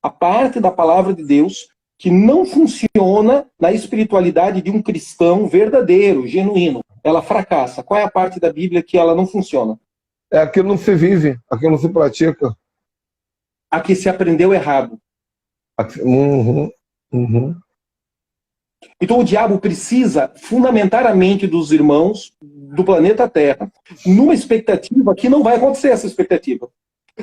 A parte da palavra de Deus que não funciona na espiritualidade de um cristão verdadeiro, genuíno. Ela fracassa. Qual é a parte da Bíblia que ela não funciona? É aquilo que não se vive, aquilo que não se pratica. A que se aprendeu errado. Então o diabo precisa fundamentar a mente dos irmãos do planeta Terra numa expectativa que não vai acontecer essa expectativa.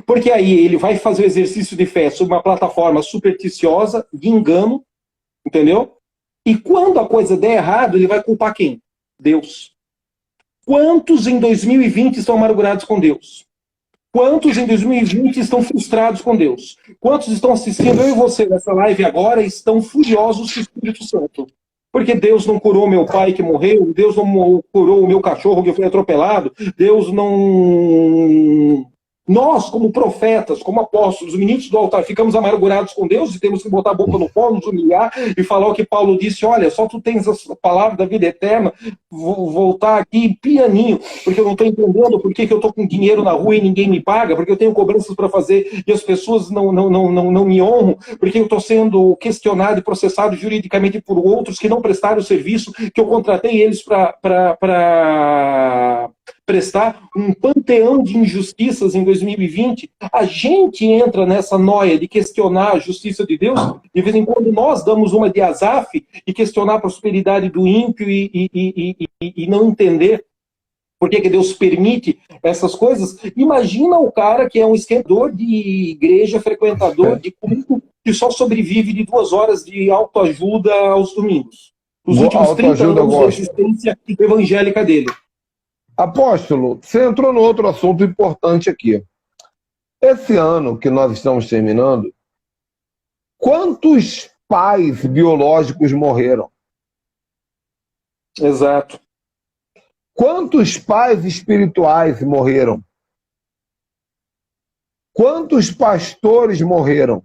Porque aí ele vai fazer o exercício de fé sobre uma plataforma supersticiosa, de engano, entendeu? E quando a coisa der errado, ele vai culpar quem? Deus. Quantos em 2020 estão amargurados com Deus? Quantos em 2020 estão frustrados com Deus? Quantos estão assistindo, eu e você, nessa live agora, e estão furiosos com o Espírito Santo? Porque Deus não curou meu pai que morreu, Deus não curou o meu cachorro que foi atropelado, Deus não... Nós, como profetas, como apóstolos, ministros do altar, ficamos amargurados com Deus e temos que botar a boca no pó, nos humilhar e falar o que Paulo disse, olha, só tu tens a palavra da vida eterna, vou voltar aqui pianinho, porque eu não estou entendendo por que eu estou com dinheiro na rua e ninguém me paga, porque eu tenho cobranças para fazer e as pessoas não me honram, porque eu estou sendo questionado e processado juridicamente por outros que não prestaram o serviço que eu contratei eles para prestar, um panteão de injustiças em 2020, a gente entra nessa noia de questionar a justiça de Deus, de vez em quando nós damos uma de Asaf e questionar a prosperidade do ímpio e não entender por que Deus permite essas coisas. Imagina o cara que é um esquentador de igreja, frequentador de culto, que só sobrevive de 2 horas de autoajuda aos domingos. Os últimos 30 anos da existência evangélica dele. Apóstolo, você entrou no outro assunto importante aqui. Esse ano que nós estamos terminando, quantos pais biológicos morreram? Exato. Quantos pais espirituais morreram? Quantos pastores morreram?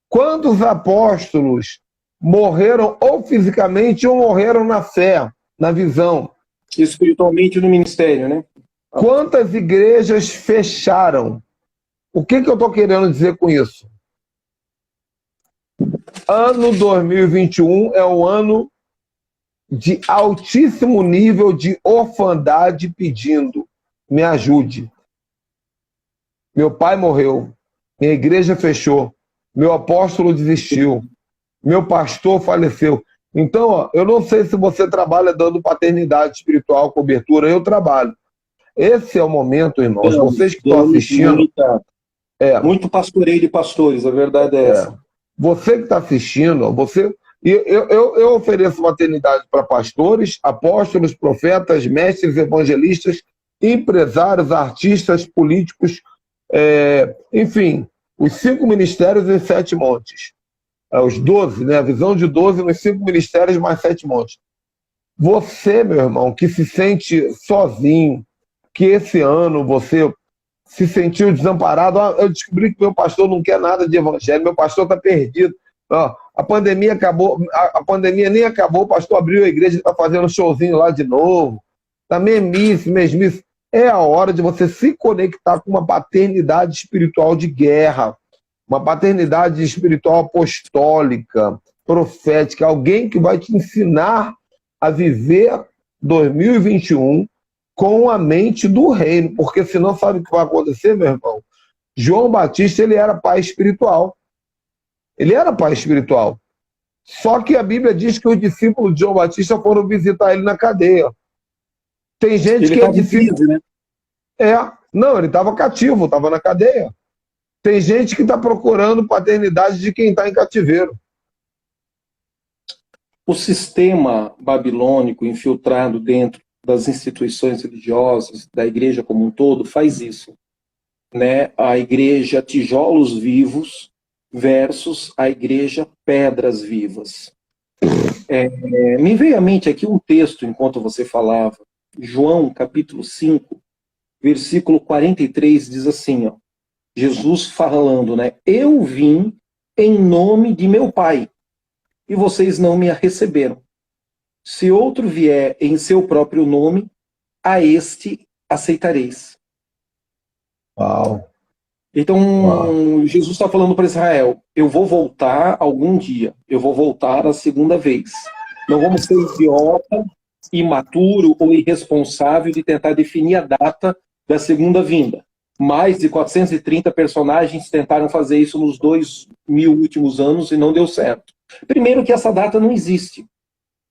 Quantos apóstolos morreram ou fisicamente ou morreram na fé, na visão? Espiritualmente no ministério, né? Quantas igrejas fecharam? O que eu estou querendo dizer com isso? Ano 2021 é um ano de altíssimo nível de orfandade pedindo: me ajude. Meu pai morreu, minha igreja fechou, meu apóstolo desistiu, meu pastor faleceu. Então, ó, eu não sei se você trabalha dando paternidade espiritual, cobertura, eu trabalho. Esse é o momento, irmãos, vocês que estão assistindo... Muito pastoreio de pastores, a verdade é essa. Você que está assistindo, eu ofereço maternidade para pastores, apóstolos, profetas, mestres, evangelistas, empresários, artistas, políticos, enfim, os 5 ministérios em 7 montes. Os 12, né? A visão de 12 nos 5 ministérios mais 7 montes. Você, meu irmão, que se sente sozinho, que esse ano você se sentiu desamparado. Eu descobri que meu pastor não quer nada de evangelho, meu pastor está perdido. A pandemia acabou, a pandemia nem acabou, o pastor abriu a igreja e está fazendo um showzinho lá de novo. Está mesmice. É a hora de você se conectar com uma paternidade espiritual de guerra, uma paternidade espiritual apostólica, profética, alguém que vai te ensinar a viver 2021 com a mente do reino, porque senão sabe o que vai acontecer, meu irmão? João Batista, ele era pai espiritual. Ele era pai espiritual. Só que a Bíblia diz que os discípulos de João Batista foram visitar ele na cadeia. Tem gente ele que é discípulo... né? Não, ele estava cativo, estava na cadeia. Tem gente que está procurando paternidade de quem está em cativeiro. O sistema babilônico infiltrado dentro das instituições religiosas, da igreja como um todo, faz isso. Né? A igreja tijolos vivos versus a igreja pedras vivas. Me veio à mente aqui um texto, enquanto você falava, João, capítulo 5, versículo 43, diz assim, ó, Jesus falando, né? Eu vim em nome de meu Pai, e vocês não me receberam. Se outro vier em seu próprio nome, a este aceitareis. Uau. Então, Jesus está falando para Israel, eu vou voltar algum dia, eu vou voltar a segunda vez. Não vamos ser idiota, imaturo ou irresponsável de tentar definir a data da segunda vinda. Mais de 430 personagens tentaram fazer isso nos 2000 últimos anos e não deu certo. Primeiro que essa data não existe.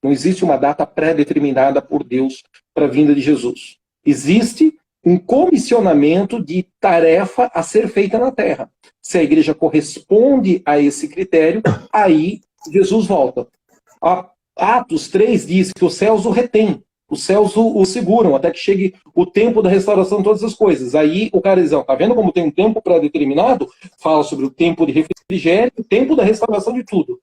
Não existe uma data pré-determinada por Deus para a vinda de Jesus. Existe um comissionamento de tarefa a ser feita na Terra. Se a igreja corresponde a esse critério, aí Jesus volta. Atos 3 diz que os céus o retêm, os céus o seguram, até que chegue o tempo da restauração de todas as coisas. Aí o cara diz, tá vendo como tem um tempo pré-determinado? Fala sobre o tempo de refrigério, o tempo da restauração de tudo.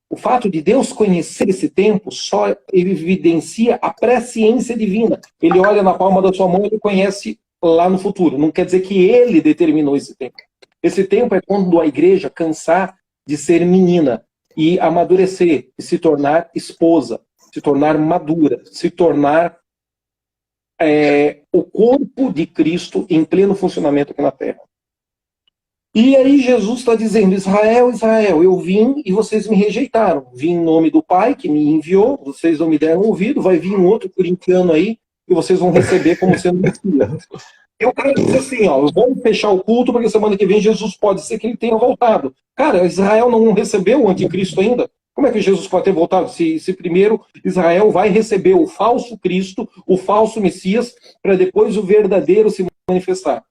O fato de Deus conhecer esse tempo só evidencia a presciência divina. Ele olha na palma da sua mão e ele conhece lá no futuro. Não quer dizer que ele determinou esse tempo. Esse tempo é quando a igreja cansar de ser menina e amadurecer, e se tornar esposa, se tornar madura, se tornar o corpo de Cristo em pleno funcionamento aqui na Terra. E aí Jesus está dizendo, Israel, Israel, eu vim e vocês me rejeitaram. Vim em nome do Pai que me enviou, vocês não me deram ouvido, vai vir um outro corintiano aí que vocês vão receber como sendo Messias. Eu quero dizer assim, vamos fechar o culto porque semana que vem Jesus pode ser que ele tenha voltado. Cara, Israel não recebeu o anticristo ainda? Como é que Jesus pode ter voltado? Se primeiro Israel vai receber o falso Cristo, o falso Messias, para depois o verdadeiro se manifestar.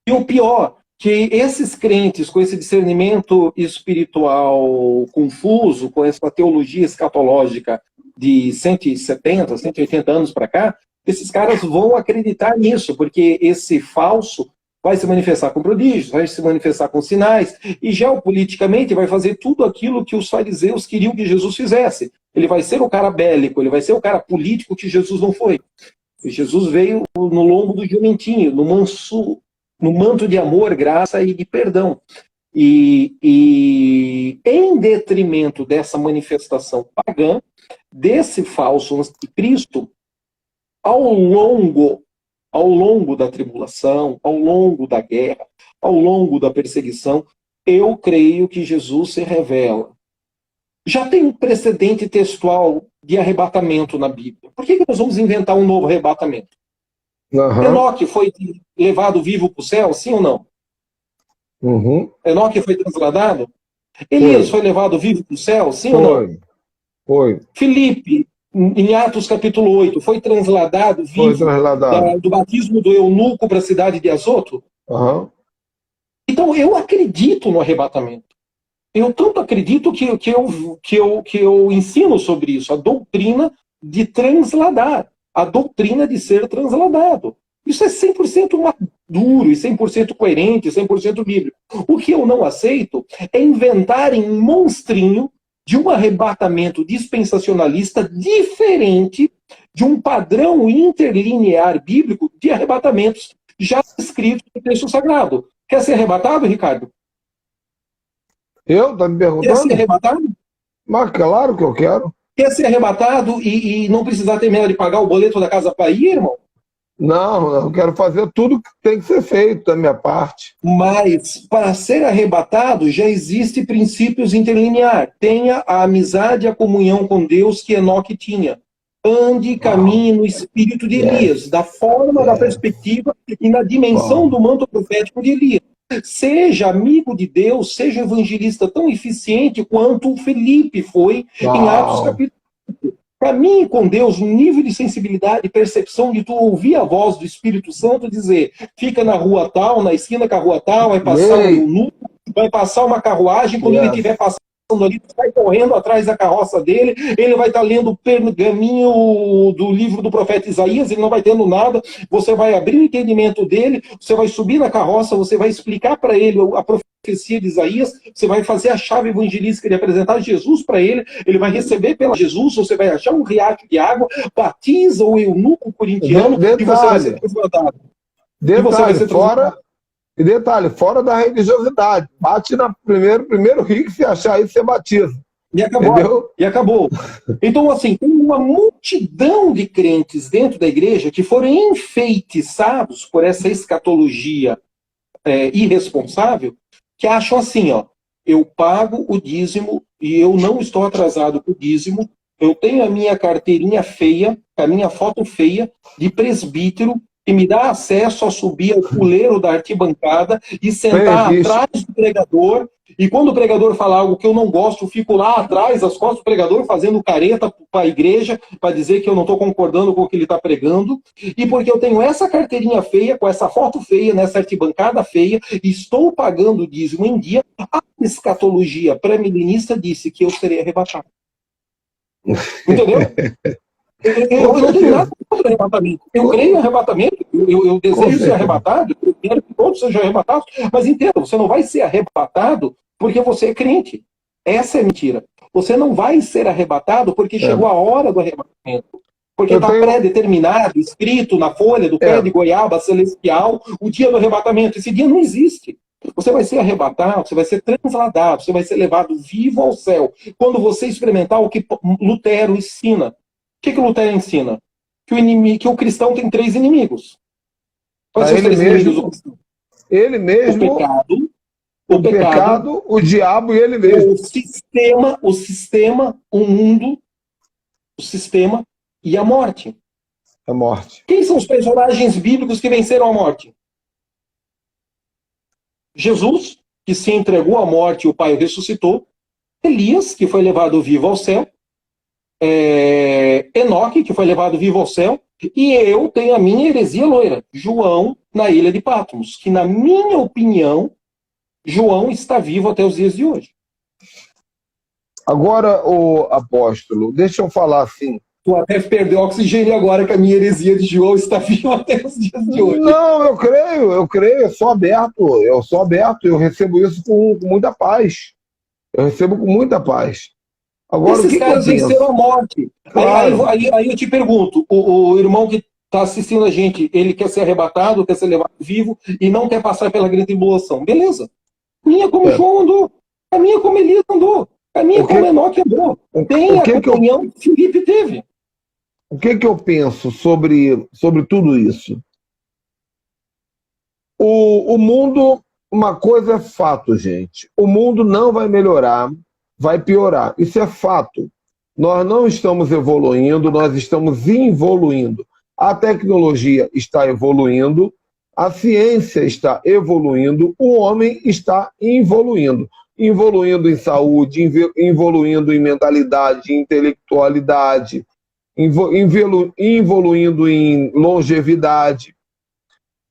E o pior, que esses crentes com esse discernimento espiritual confuso, com essa teologia escatológica de 170, 180 anos para cá, esses caras vão acreditar nisso, porque esse falso vai se manifestar com prodígios, vai se manifestar com sinais, e geopoliticamente vai fazer tudo aquilo que os fariseus queriam que Jesus fizesse. Ele vai ser o cara bélico, ele vai ser o cara político que Jesus não foi. E Jesus veio no lombo do jumentinho, no manto de amor, graça e de perdão. E em detrimento dessa manifestação pagã, desse falso anticristo, ao longo da tribulação, ao longo da guerra, ao longo da perseguição, eu creio que Jesus se revela. Já tem um precedente textual de arrebatamento na Bíblia. Por que nós vamos inventar um novo arrebatamento? Enoque foi levado vivo para o céu, sim ou não? Enoque foi transladado? Elias foi levado vivo para o céu, sim ou não? Foi. Filipe, em Atos capítulo 8, foi transladado vivo do batismo do eunuco para a cidade de Azoto? Então, eu acredito no arrebatamento. Eu tanto acredito que eu ensino sobre isso, a doutrina de transladar, a doutrina de ser transladado. Isso é 100% maduro, e 100% coerente, 100% bíblico. O que eu não aceito é inventarem um monstrinho de um arrebatamento dispensacionalista diferente de um padrão interlinear bíblico de arrebatamentos já escritos no texto sagrado. Quer ser arrebatado, Ricardo? Eu? Tá me perguntando? Quer ser arrebatado? Mas claro que eu quero. Quer ser arrebatado e não precisar terminar de pagar o boleto da casa para ir, irmão? Não, eu quero fazer tudo que tem que ser feito da minha parte. Mas, para ser arrebatado, já existe princípios interlinear. Tenha a amizade e a comunhão com Deus que Enoque tinha. Ande e caminhe no espírito de Elias, da forma, da perspectiva e na dimensão do manto profético de Elias. Seja amigo de Deus, seja evangelista tão eficiente quanto o Felipe foi em Atos capítulo 5. Caminhe com Deus no nível de sensibilidade e percepção de tu ouvir a voz do Espírito Santo dizer, fica na rua tal, na esquina com a rua tal, vai passar um eunuco, vai passar uma carruagem, quando ele estiver passando ali, tu vai correndo atrás da carroça dele, ele vai estar lendo o pergaminho do livro do profeta Isaías, ele não vai tendo nada, você vai abrir o entendimento dele, você vai subir na carroça, você vai explicar para ele a profecia de Isaías, você vai fazer a chave evangelística de apresentar Jesus para ele, ele vai receber pela Jesus, você vai achar um riacho de água, batiza o eunuco corintiano e você vai ser transladado. Detalhe, fora da religiosidade. Bate no primeiro rio que se achar aí, você batiza. E acabou. Entendeu? E acabou. Então, assim, tem uma multidão de crentes dentro da igreja que foram enfeitiçados por essa escatologia irresponsável, que acham assim, ó, eu pago o dízimo e eu não estou atrasado com o dízimo, eu tenho a minha carteirinha feia, a minha foto feia de presbítero, que me dá acesso a subir ao puleiro da arquibancada e sentar atrás do pregador. E quando o pregador fala algo que eu não gosto, eu fico lá atrás, às costas do pregador, fazendo careta para a igreja, para dizer que eu não estou concordando com o que ele está pregando. E porque eu tenho essa carteirinha feia, com essa foto feia, nessa arquibancada feia, e estou pagando o dízimo em dia, a escatologia pré-milenista disse que eu serei arrebatado. Entendeu? Eu não tenho nada contra arrebatamento. Eu creio em arrebatamento, eu desejo ser arrebatado, eu quero que todos sejam arrebatados, mas entenda, você não vai ser arrebatado porque você é crente. Essa é mentira. Você não vai ser arrebatado porque chegou a hora do arrebatamento. Porque está pré-determinado, escrito na folha do pé de goiaba celestial, o dia do arrebatamento. Esse dia não existe. Você vai ser arrebatado, você vai ser transladado, você vai ser levado vivo ao céu. Quando você experimentar o que Lutero ensina. O que Lutero ensina? Que o cristão tem 3 inimigos. Quais são os 3 inimigos do cristão? Ele mesmo, o pecado, o diabo e ele mesmo. O sistema, o mundo, o sistema e a morte. A morte. Quem são os personagens bíblicos que venceram a morte? Jesus, que se entregou à morte e o Pai o ressuscitou. Elias, que foi levado vivo ao céu. Enoque, que foi levado vivo ao céu, e eu tenho a minha heresia loira, João, na ilha de Patmos, que na minha opinião, João está vivo até os dias de hoje. Agora, o apóstolo, deixa eu falar assim, Tu até perdeu oxigênio agora que a minha heresia de João está viva até os dias de hoje. Não, eu creio, eu sou aberto, eu recebo isso com muita paz. Eu recebo com muita paz. Agora, o Esses que caras que eu penso? venceram a morte. Claro. Aí eu te pergunto, o irmão que está assistindo a gente, ele quer ser arrebatado, quer ser levado vivo e não quer passar pela grande tribulação. Beleza. Caminha como João andou. Caminha como Elias andou. Caminha como Enoque andou. Tem a comunhão que Filipe teve. O que eu penso sobre tudo isso? O mundo, uma coisa é fato, gente. O mundo não vai melhorar, vai piorar. Isso é fato. Nós não estamos evoluindo, nós estamos involuindo. A tecnologia está evoluindo, a ciência está evoluindo, o homem está involuindo. Evoluindo em saúde, evoluindo em mentalidade, intelectualidade, evoluindo em longevidade.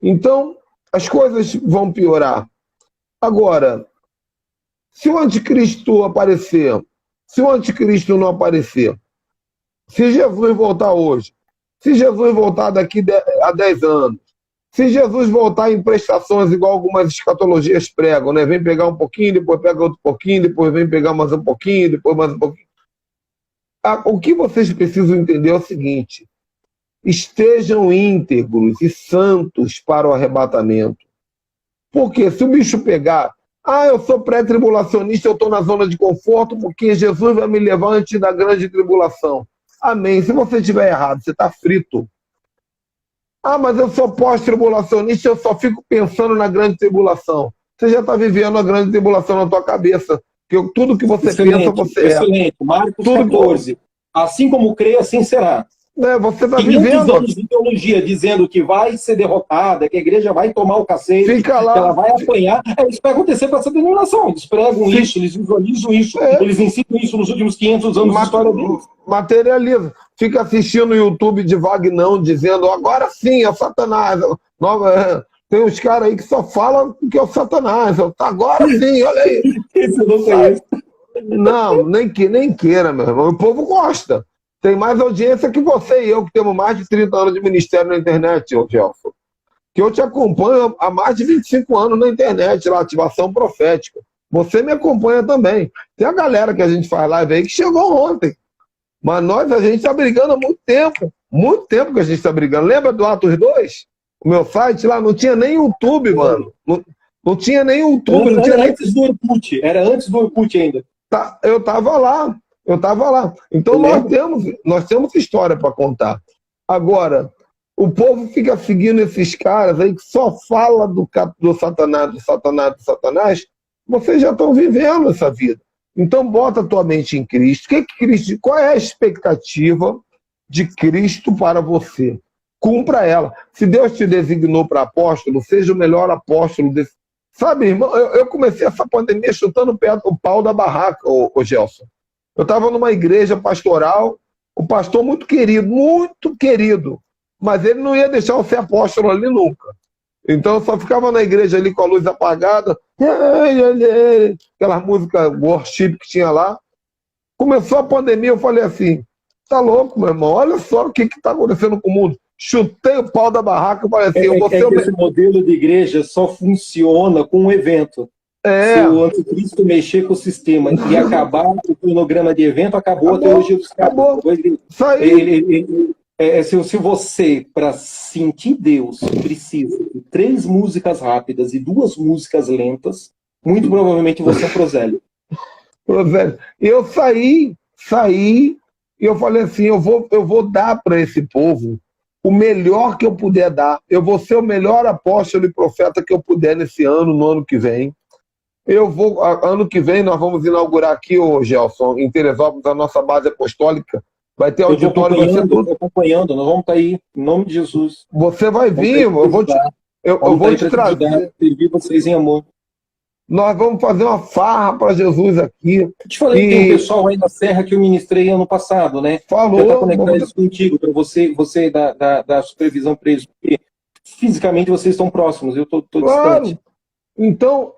Então, as coisas vão piorar. Agora, se o anticristo aparecer, se o anticristo não aparecer, se Jesus voltar hoje, se Jesus voltar daqui a 10 anos, se Jesus voltar em prestações igual algumas escatologias pregam, né? Vem pegar um pouquinho, depois pega outro pouquinho, depois vem pegar mais um pouquinho, depois mais um pouquinho. O que vocês precisam entender é o seguinte: estejam íntegros e santos para o arrebatamento. Porque se o bicho pegar, eu sou pré-tribulacionista, eu estou na zona de conforto, porque Jesus vai me levar antes da grande tribulação. Amém. Se você estiver errado, você está frito. Mas eu sou pós-tribulacionista, eu só fico pensando na grande tribulação. Você já está vivendo a grande tribulação na tua cabeça. Porque tudo que você pensa, você é. Excelente. Marcos 14. Assim como crê, assim será. Você está 500 vivendo. anos de teologia dizendo que vai ser derrotada, que a igreja vai tomar o cacete, Fica lá. que ela vai apanhar. Isso vai acontecer com essa denominação. Eles pregam isso, eles visualizam isso, eles ensinam isso nos últimos 500 anos de história deles. Materializa. Fica assistindo o YouTube de Vagnão dizendo agora sim, é o Satanás. Tem uns caras aí que só falam que é o Satanás. Agora sim, olha aí. Esse eu não conheço. Não, nem queira, meu irmão. O povo gosta. Tem mais audiência que você e eu, que temos mais de 30 anos de ministério na internet, ô Gelson. Que eu te acompanho há mais de 25 anos na internet, lá, Ativação Profética. Você me acompanha também. Tem a galera que a gente faz live aí que chegou ontem. Mas a gente está brigando há muito tempo. Muito tempo que a gente está brigando. Lembra do Atos 2? O meu site lá não tinha nem YouTube, mano. Não tinha nem YouTube. Antes do Orkut. Era antes do Orkut ainda. Eu estava lá. Então nós temos história para contar. Agora, o povo fica seguindo esses caras aí que só fala do Satanás. Vocês já estão vivendo essa vida. Então bota a tua mente em Cristo. Qual é a expectativa de Cristo para você? Cumpra ela. Se Deus te designou para apóstolo, seja o melhor apóstolo desse. Sabe, irmão, eu comecei essa pandemia chutando o pau da barraca, ô Gelson. Eu estava numa igreja pastoral, o pastor muito querido, mas ele não ia deixar eu ser apóstolo ali nunca. Então eu só ficava na igreja ali com a luz apagada, aquelas músicas worship que tinha lá. Começou a pandemia, eu falei assim, tá louco, meu irmão, olha só o que está acontecendo com o mundo. Chutei o pau da barraca e falei assim, esse modelo de igreja só funciona com um evento. Se o anticristo mexer com o sistema e acabar o cronograma de evento, acabou a teologia dos caras. Se você, para sentir Deus, precisa de 3 músicas rápidas e 2 músicas lentas, muito provavelmente você é um prosélio. Eu saí e eu falei assim, eu vou dar para esse povo o melhor que eu puder dar. Eu vou ser o melhor apóstolo e profeta que eu puder nesse ano, no ano que vem. Ano que vem nós vamos inaugurar aqui, Gelson, em Teresópolis, a nossa base apostólica. Vai ter auditório, vai ser tudo. Acompanhando, nós vamos estar aí, em nome de Jesus. Você vai vir, eu vou te trazer. Servir vocês em amor. Nós vamos fazer uma farra para Jesus aqui. Eu te falei que tem um pessoal aí da Serra que eu ministrei ano passado, né? Falou. Eu vou conectar eles contigo, para você da supervisão para eles, porque fisicamente vocês estão próximos, eu estou distante. Então,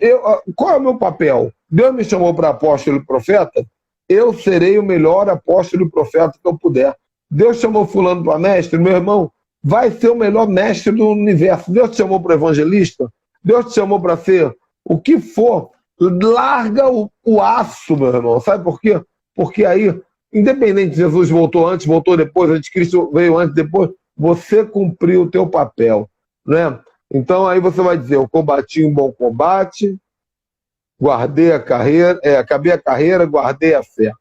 qual é o meu papel? Deus me chamou para apóstolo e profeta, eu serei o melhor apóstolo e profeta que eu puder. Deus chamou fulano para mestre, meu irmão, vai ser o melhor mestre do universo. Deus te chamou para evangelista, Deus te chamou para ser o que for. Larga o aço, meu irmão. Sabe por quê? Porque aí, independente se Jesus voltou antes, voltou depois, anticristo veio antes, depois, você cumpriu o teu papel, né? Então aí você vai dizer, eu combati um bom combate, guardei a carreira, acabei a carreira, guardei a fé.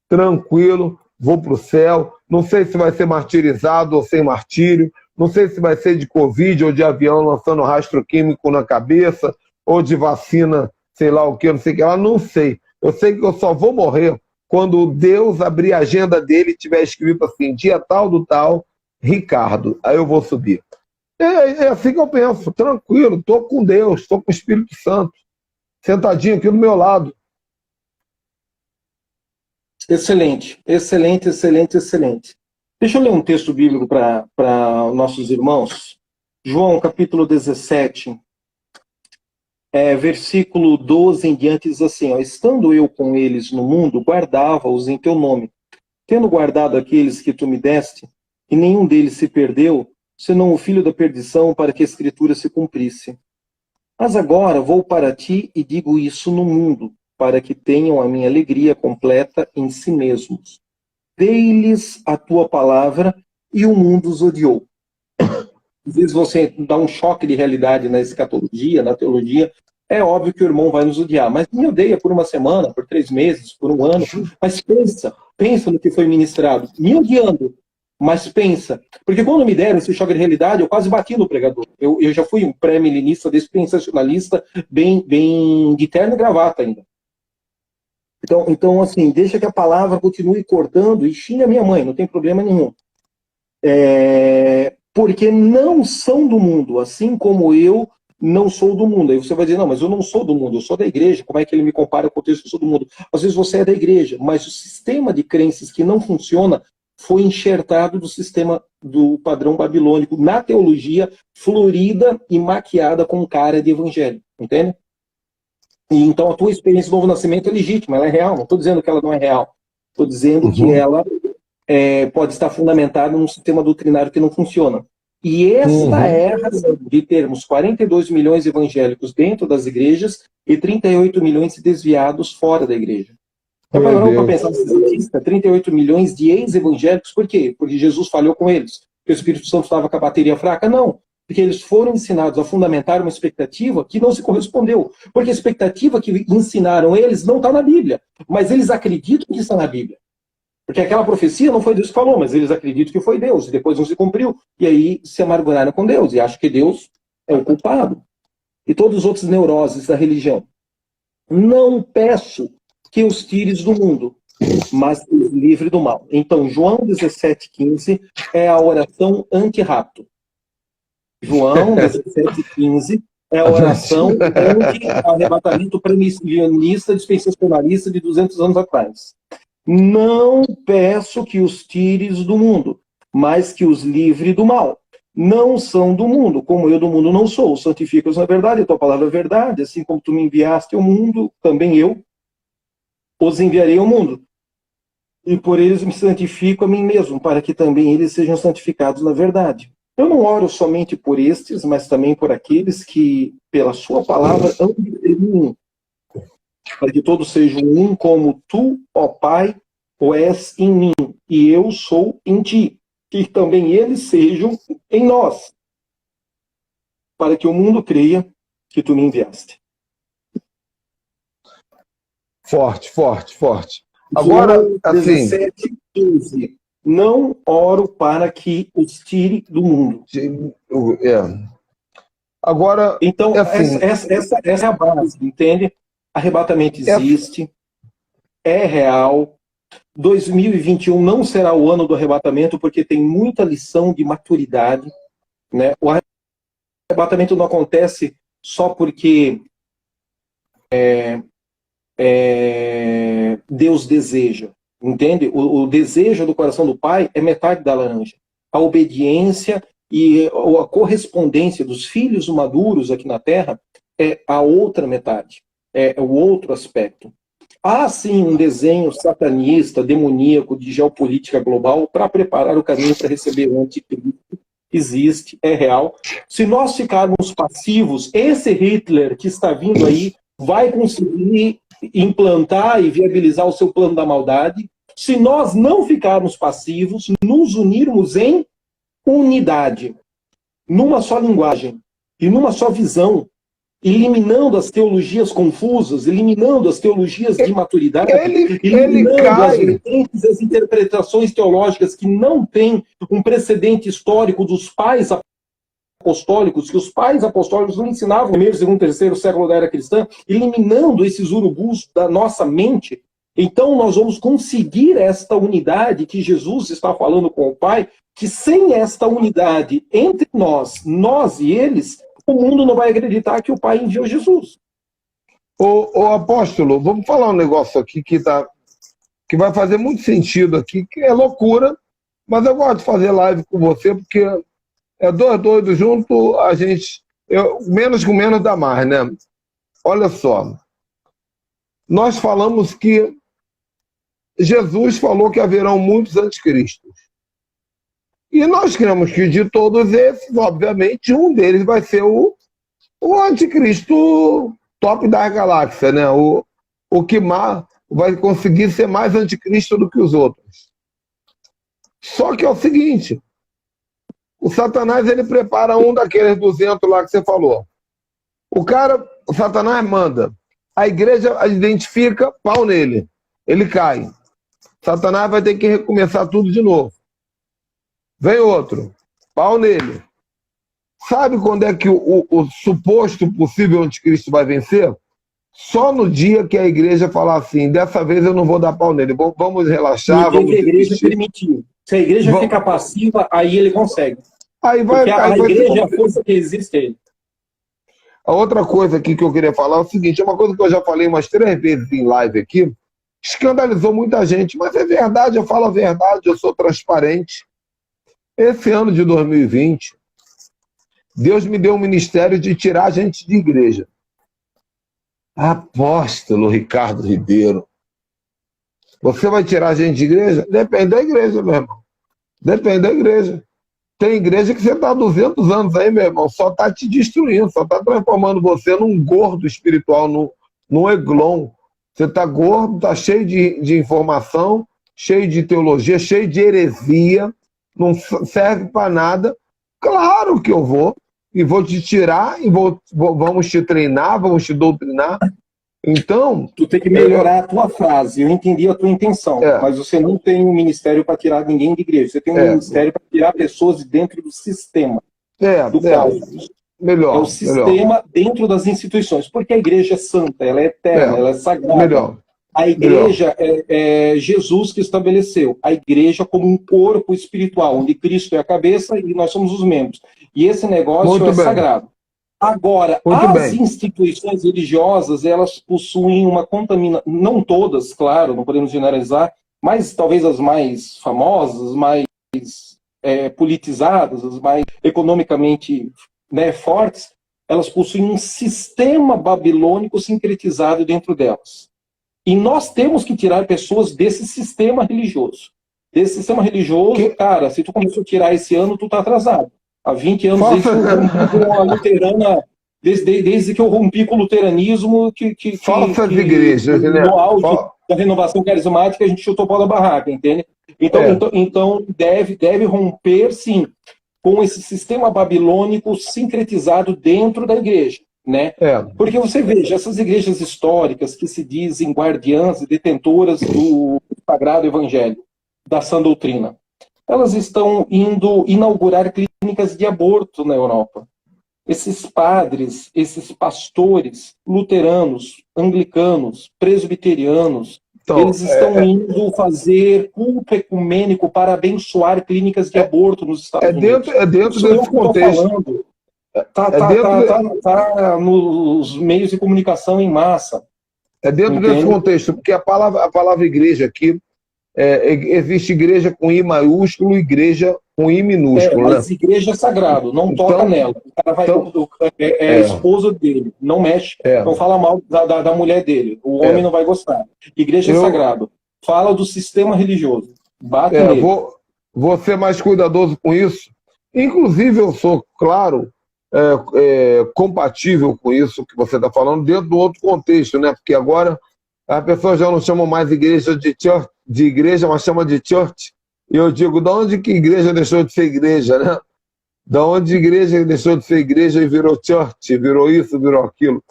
Tranquilo, vou para o céu. Não sei se vai ser martirizado ou sem martírio. Não sei se vai ser de Covid ou de avião lançando rastro químico na cabeça, ou de vacina, sei lá o que, não sei o que lá. Não sei. Eu sei que eu só vou morrer quando Deus abrir a agenda dele e tiver escrito assim, dia tal do tal, Ricardo. Aí eu vou subir. É assim que eu penso, tranquilo, estou com Deus, estou com o Espírito Santo, sentadinho aqui do meu lado. Excelente, excelente, excelente, excelente. Deixa eu ler um texto bíblico para nossos irmãos. João, capítulo 17, versículo 12 em diante, diz assim, ó, estando eu com eles no mundo, guardava-os em teu nome, tendo guardado aqueles que tu me deste, e nenhum deles se perdeu, senão o filho da perdição, para que a escritura se cumprisse. Mas agora vou para ti e digo isso no mundo, para que tenham a minha alegria completa em si mesmos. Dei-lhes a tua palavra e o mundo os odiou. Às vezes você dá um choque de realidade na escatologia, na teologia, é óbvio que o irmão vai nos odiar, mas me odeia por uma semana, por 3 meses, por um ano, mas pensa no que foi ministrado, me odiando, mas pensa, porque quando me deram esse choque de realidade, eu quase bati no pregador, eu já fui um pré-milenista, dispensacionalista, bem de terno e gravata ainda. Então, assim, deixa que a palavra continue cortando e xinga minha mãe, não tem problema nenhum. Porque não são do mundo, assim como eu não sou do mundo. Aí você vai dizer, não, mas eu não sou do mundo, eu sou da igreja, como é que ele me compara com o texto que eu sou do mundo? Às vezes você é da igreja, mas o sistema de crenças que não funciona foi enxertado do sistema do padrão babilônico, na teologia, florida e maquiada com cara de evangelho, entende? E então a tua experiência do novo nascimento é legítima, ela é real, não estou dizendo que ela não é real, estou dizendo que ela pode estar fundamentada num sistema doutrinário que não funciona. E esta é a razão de termos 42 milhões de evangélicos dentro das igrejas e 38 milhões de desviados fora da igreja. Já parou para pensar nessa estatística? 38 milhões de ex-evangélicos, por quê? Porque Jesus falhou com eles? Porque o Espírito Santo estava com a bateria fraca? Não. Porque eles foram ensinados a fundamentar uma expectativa que não se correspondeu. Porque a expectativa que ensinaram eles não está na Bíblia, mas eles acreditam que está na Bíblia. Porque aquela profecia não foi Deus que falou, mas eles acreditam que foi Deus, e depois não se cumpriu. E aí se amarguraram com Deus, e acham que Deus é o culpado. E todos os outros neuroses da religião. Não peço que os tires do mundo, mas que os livre do mal. Então, João 17,15 é a oração anti-rapto. João 17,15 é a oração anti-arrebatamento premillenista, dispensacionalista de 200 anos atrás. Não peço que os tires do mundo, mas que os livre do mal. Não são do mundo, como eu do mundo não sou. Santifica-os na verdade, a tua palavra é verdade. Assim como tu me enviaste ao mundo, também eu os enviarei ao mundo. E por eles me santifico a mim mesmo, para que também eles sejam santificados na verdade. Eu não oro somente por estes, mas também por aqueles que, pela sua palavra, hão de ser um. Para que todos sejam um, como tu, ó Pai, o és em mim, e eu sou em ti. Que também eles sejam em nós, para que o mundo creia que tu me enviaste. Forte, forte, forte. Agora, assim... 17:15. Não oro para que os tire do mundo. Agora, então, assim, essa é a base, entende? Arrebatamento existe, é real. 2021 não será o ano do arrebatamento, porque tem muita lição de maturidade, né? O arrebatamento não acontece só porque Deus deseja, entende? O desejo do coração do Pai é metade da laranja. A obediência e a correspondência dos filhos maduros aqui na Terra é a outra metade, é o outro aspecto. Há sim um desenho satanista, demoníaco, de geopolítica global para preparar o caminho para receber o anticristo. Existe, é real. Se nós ficarmos passivos, esse Hitler que está vindo aí vai conseguir implantar e viabilizar o seu plano da maldade. Se nós não ficarmos passivos, nos unirmos em unidade, numa só linguagem e numa só visão, eliminando as teologias confusas, eliminando as teologias de imaturidade, eliminando as vertentes, as interpretações teológicas que não têm um precedente histórico dos pais apostólicos, que os pais apostólicos não ensinavam no primeiro, segundo, terceiro século da era cristã, eliminando esses urubus da nossa mente. Então nós vamos conseguir esta unidade que Jesus está falando com o Pai, que sem esta unidade entre nós e eles, o mundo não vai acreditar que o Pai enviou Jesus. Ô apóstolo, vamos falar um negócio aqui que vai fazer muito sentido aqui, que é loucura, mas eu gosto de fazer live com você, porque é dois doidos junto, a gente... menos com menos dá mais, né? Olha só. Nós falamos que Jesus falou que haverão muitos anticristos. E nós cremos que de todos esses, obviamente, um deles vai ser o anticristo top da galáxia, né? O que vai conseguir ser mais anticristo do que os outros. Só que é o seguinte, o Satanás, ele prepara um daqueles 200 lá que você falou. O Satanás manda, a igreja identifica, pau nele, ele cai. Satanás vai ter que recomeçar tudo de novo. Vem outro, pau nele. Sabe quando é que o suposto possível anticristo vai vencer? Só no dia que a igreja falar assim, dessa vez eu não vou dar pau nele, vamos relaxar, vamos a igreja permitir. Se a igreja ficar passiva, aí ele consegue. Aí vai, porque a igreja é a força que existe aí. A outra coisa aqui que eu queria falar é o seguinte, é uma coisa que eu já falei umas 3 vezes em live aqui, escandalizou muita gente, mas é verdade, eu falo a verdade, eu sou transparente. Esse ano de 2020, Deus me deu um ministério de tirar a gente de igreja. Apóstolo Ricardo Ribeiro, você vai tirar a gente de igreja? Depende da igreja, meu irmão. Depende da igreja. Tem igreja que você está há 200 anos aí, meu irmão, só está te destruindo, só está transformando você num gordo espiritual, num eglon. Você está gordo, está cheio de informação, cheio de teologia, cheio de heresia, não serve para nada. Claro que eu vou, e vou te tirar, e vamos te treinar, vamos te doutrinar. Então... Tu tem que melhorar a tua frase, eu entendi a tua intenção, mas você não tem um ministério para tirar ninguém de igreja, você tem um ministério para tirar pessoas de dentro do sistema. Melhor. É o sistema dentro das instituições, porque a igreja é santa, ela é eterna, ela é sagrada. A igreja é Jesus que estabeleceu. A igreja como um corpo espiritual, onde Cristo é a cabeça e nós somos os membros. E esse negócio é sagrado. Agora, as instituições religiosas, elas possuem uma contaminação, não todas, claro, não podemos generalizar, mas talvez as mais famosas, as mais politizadas, as mais economicamente fortes, elas possuem um sistema babilônico sincretizado dentro delas. E nós temos que tirar pessoas desse sistema religioso. Desse sistema religioso, cara, se tu começou a tirar esse ano, tu tá atrasado. Há 20 anos desde que eu rompi com a luterana, desde que eu rompi com o luteranismo, falsas igrejas, né? No auge da renovação carismática, a gente chutou o pau da barraca, entende? Então deve romper, sim, com esse sistema babilônico sincretizado dentro da igreja. Né? Porque você veja, essas igrejas históricas que se dizem guardiãs e detentoras do sagrado evangelho, da sã doutrina, elas estão indo inaugurar clínicas de aborto na Europa. Esses padres, esses pastores luteranos, anglicanos, presbiterianos, eles estão indo fazer culto ecumênico para abençoar clínicas de aborto nos Estados Unidos. É dentro desse contexto. Tá nos meios de comunicação em massa. É dentro desse contexto, porque a palavra igreja aqui, existe igreja com I maiúsculo e igreja com I minúsculo, mas né? igreja é sagrado, não toca Então, nela. O cara vai, então a esposa dele, não mexe, não fala mal da mulher dele. O homem não vai gostar. Igreja é sagrado. Fala do sistema religioso. Bate nele. Vou ser mais cuidadoso com isso. Inclusive, eu sou, claro, compatível com isso que você está falando dentro do outro contexto, né? Porque agora as pessoas já não chamam mais igreja de igreja, mas chamam de church. E eu digo, de onde que igreja deixou de ser igreja, né? Da onde igreja deixou de ser igreja e virou church, virou isso, virou aquilo.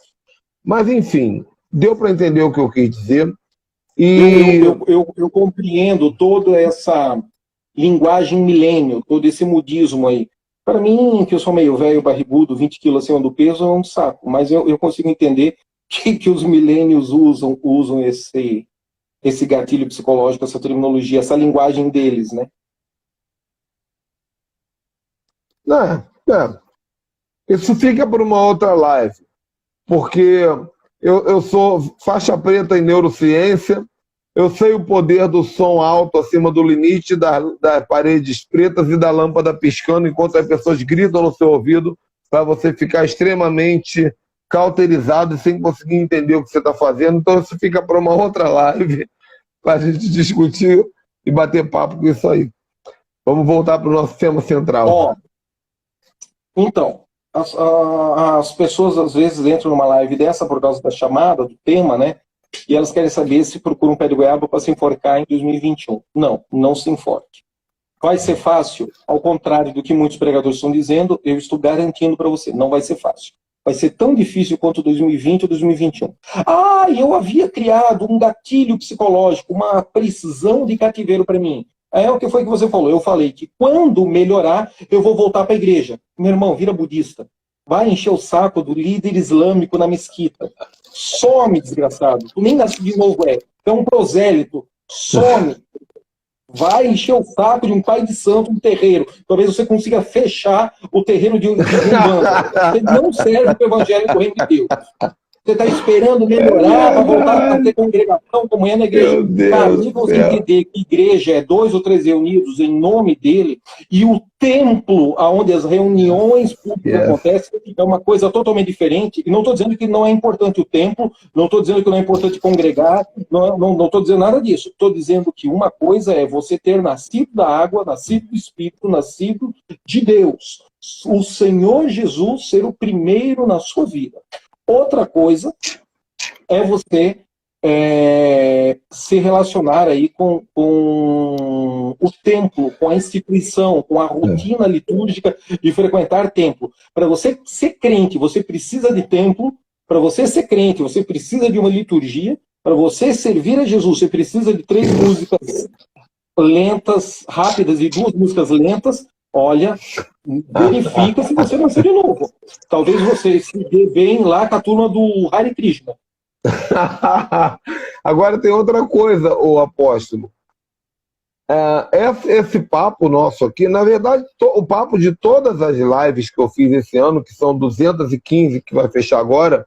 Mas, enfim, deu para entender o que eu quis dizer. E eu compreendo toda essa linguagem milênio, todo esse modismo aí. Para mim, que eu sou meio velho, barrigudo, 20 quilos acima do peso, é um saco. Mas eu consigo entender que os milênios usam esse gatilho psicológico, essa terminologia, essa linguagem deles, né? Isso fica para uma outra live, porque eu sou faixa preta em neurociência, eu sei o poder do som alto acima do limite, das paredes pretas e da lâmpada piscando enquanto as pessoas gritam no seu ouvido para você ficar extremamente cauterizado e sem conseguir entender o que você está fazendo. Então isso fica para uma outra live para a gente discutir e bater papo com isso aí. Vamos voltar para o nosso tema central. Então, as pessoas às vezes entram numa live dessa por causa da chamada, do tema, né? E elas querem saber se procura um pé de goiaba para se enforcar em 2021. Não, não se enforque. Vai ser fácil? Ao contrário do que muitos pregadores estão dizendo, eu estou garantindo para você, não vai ser fácil. Vai ser tão difícil quanto 2020 ou 2021. Eu havia criado um gatilho psicológico, uma prisão de cativeiro para mim. O que foi que você falou? Eu falei que quando melhorar, eu vou voltar para a igreja. Meu irmão, vira budista. Vai encher o saco do líder islâmico na mesquita. Some, desgraçado. Tu nem nasce de novo, é um prosélito. Some. Vai encher o saco de um pai de santo no terreiro. Talvez você consiga fechar o terreiro de Umbanda. Você não serve para o evangelho do reino de Deus. Você está esperando melhorar para voltar a ter congregação, comunhão na igreja. Cara, se você entender que igreja é 2 ou 3 reunidos em nome dele, e o templo onde as reuniões públicas acontecem é uma coisa totalmente diferente. E não estou dizendo que não é importante o templo, não estou dizendo que não é importante congregar, não estou dizendo nada disso. Estou dizendo que uma coisa é você ter nascido da água, nascido do Espírito, nascido de Deus. O Senhor Jesus ser o primeiro na sua vida. Outra coisa é você se relacionar aí com o templo, com a instituição, com a rotina litúrgica de frequentar templo. Para você ser crente, você precisa de templo. Para você ser crente, você precisa de uma liturgia. Para você servir a Jesus, você precisa de 3 músicas lentas, rápidas e 2 músicas lentas. Olha, verifica se você nasceu de novo. Talvez você se dê bem lá com a turma do Hare Krishna. Agora tem outra coisa, o apóstolo. Esse papo nosso aqui, na verdade, o papo de todas as lives que eu fiz esse ano, que são 215, que vai fechar agora,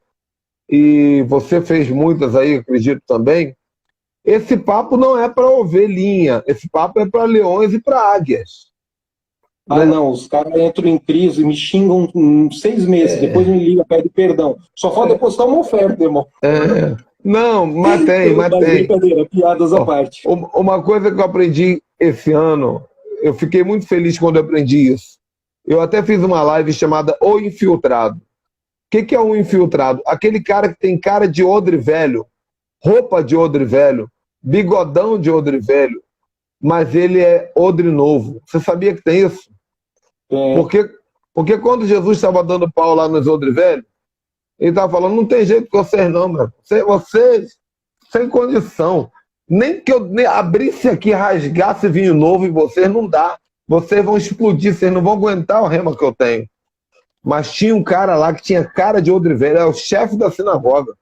e você fez muitas aí, acredito também, esse papo não é para ovelhinha, esse papo é para leões e para águias. Não, os caras entram em crise e me xingam 6 meses, depois me ligam, pedem perdão. Só falta depositar uma oferta, irmão. Não, mas tem. Brincadeira, piadas à parte. Uma coisa que eu aprendi esse ano, eu fiquei muito feliz quando eu aprendi isso. Eu até fiz uma live chamada O Infiltrado. O que é um infiltrado? Aquele cara que tem cara de odre velho, roupa de odre velho, bigodão de odre velho, mas ele é odre novo. Você sabia que tem isso? Porque quando Jesus estava dando pau lá nos odre velhos, ele estava falando, não tem jeito com vocês não, meu. Vocês, sem condição. Nem que eu abrisse aqui, rasgasse vinho novo em vocês, não dá. Vocês vão explodir, vocês não vão aguentar o rema que eu tenho. Mas tinha um cara lá que tinha cara de odre velho, é o chefe da sinagoga.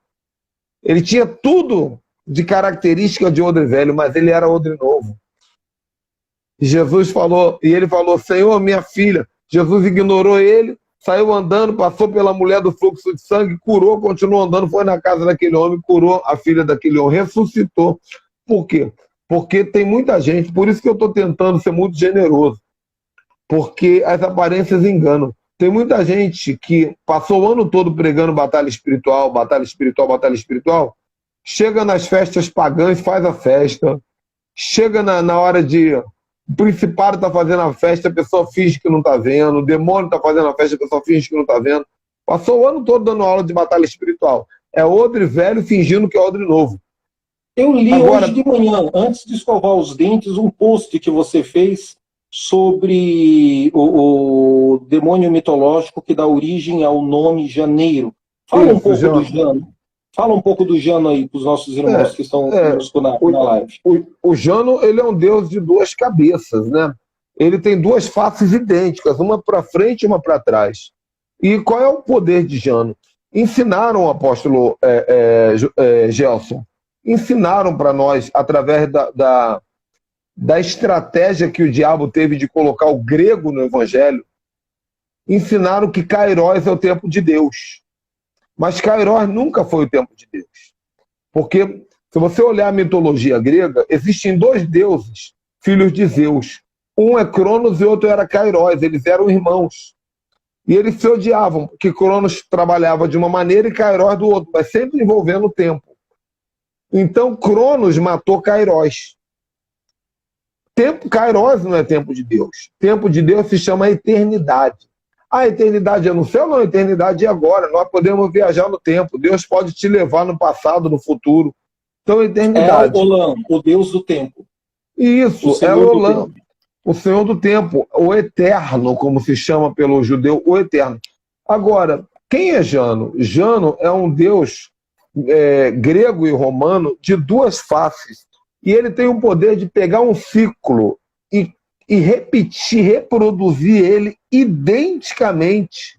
Ele tinha tudo de característica de odre velho, mas ele era odre novo. Jesus falou, e ele falou, Senhor, minha filha. Jesus ignorou ele, saiu andando, passou pela mulher do fluxo de sangue, curou, continuou andando, foi na casa daquele homem, curou a filha daquele homem, ressuscitou. Por quê? Porque tem muita gente, por isso que eu estou tentando ser muito generoso, porque as aparências enganam. Tem muita gente que passou o ano todo pregando batalha espiritual, batalha espiritual, batalha espiritual, chega nas festas pagãs, faz a festa, chega na hora de... O principado está fazendo a festa, a pessoa finge que não está vendo, o demônio está fazendo a festa, a pessoa finge que não está vendo. Passou o ano todo dando aula de batalha espiritual. É odre velho fingindo que é odre novo. Eu li agora, hoje de manhã, antes de escovar os dentes, um post que você fez sobre o demônio mitológico que dá origem ao nome Janeiro. Fala um pouco do Jano. Fala um pouco do Jano aí para os nossos irmãos que estão conosco na live. O Jano, ele é um deus de duas cabeças, né? Ele tem duas faces idênticas, uma para frente e uma para trás. E qual é o poder de Jano? Ensinaram o apóstolo Gelson, ensinaram para nós, através da estratégia que o diabo teve de colocar o grego no evangelho, ensinaram que Kairos é o tempo de Deus. Mas Kairos nunca foi o tempo de Deus. Porque, se você olhar a mitologia grega, existem dois deuses, filhos de Zeus. Um é Cronos e outro era Kairos. Eles eram irmãos. E eles se odiavam, porque Cronos trabalhava de uma maneira e Kairos do outro, mas sempre envolvendo o tempo. Então, Cronos matou Kairos. Kairos não é tempo de Deus. Tempo de Deus se chama eternidade. A eternidade é no céu? Não, a eternidade é agora. Nós podemos viajar no tempo. Deus pode te levar no passado, no futuro. Então, a eternidade. É Olam, o Deus do tempo. Isso, é Olam, o Senhor do tempo, o eterno, como se chama pelo judeu, o eterno. Agora, quem é Jano? Jano é um deus grego e romano de duas faces. E ele tem o poder de pegar um ciclo e repetir, reproduzir ele identicamente,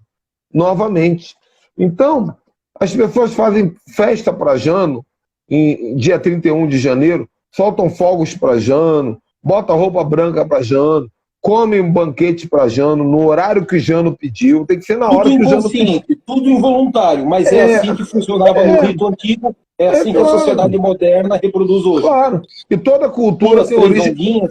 novamente. Então, as pessoas fazem festa para Jano, em dia 31 de janeiro, soltam fogos para Jano, botam roupa branca para Jano, comem um banquete para Jano, no horário que Jano pediu, tem que ser na hora que o Jano pediu. Tudo involuntário, mas é assim que funcionava no rito antigo, é assim que a sociedade moderna reproduz hoje. Claro, e toda cultura tem origem...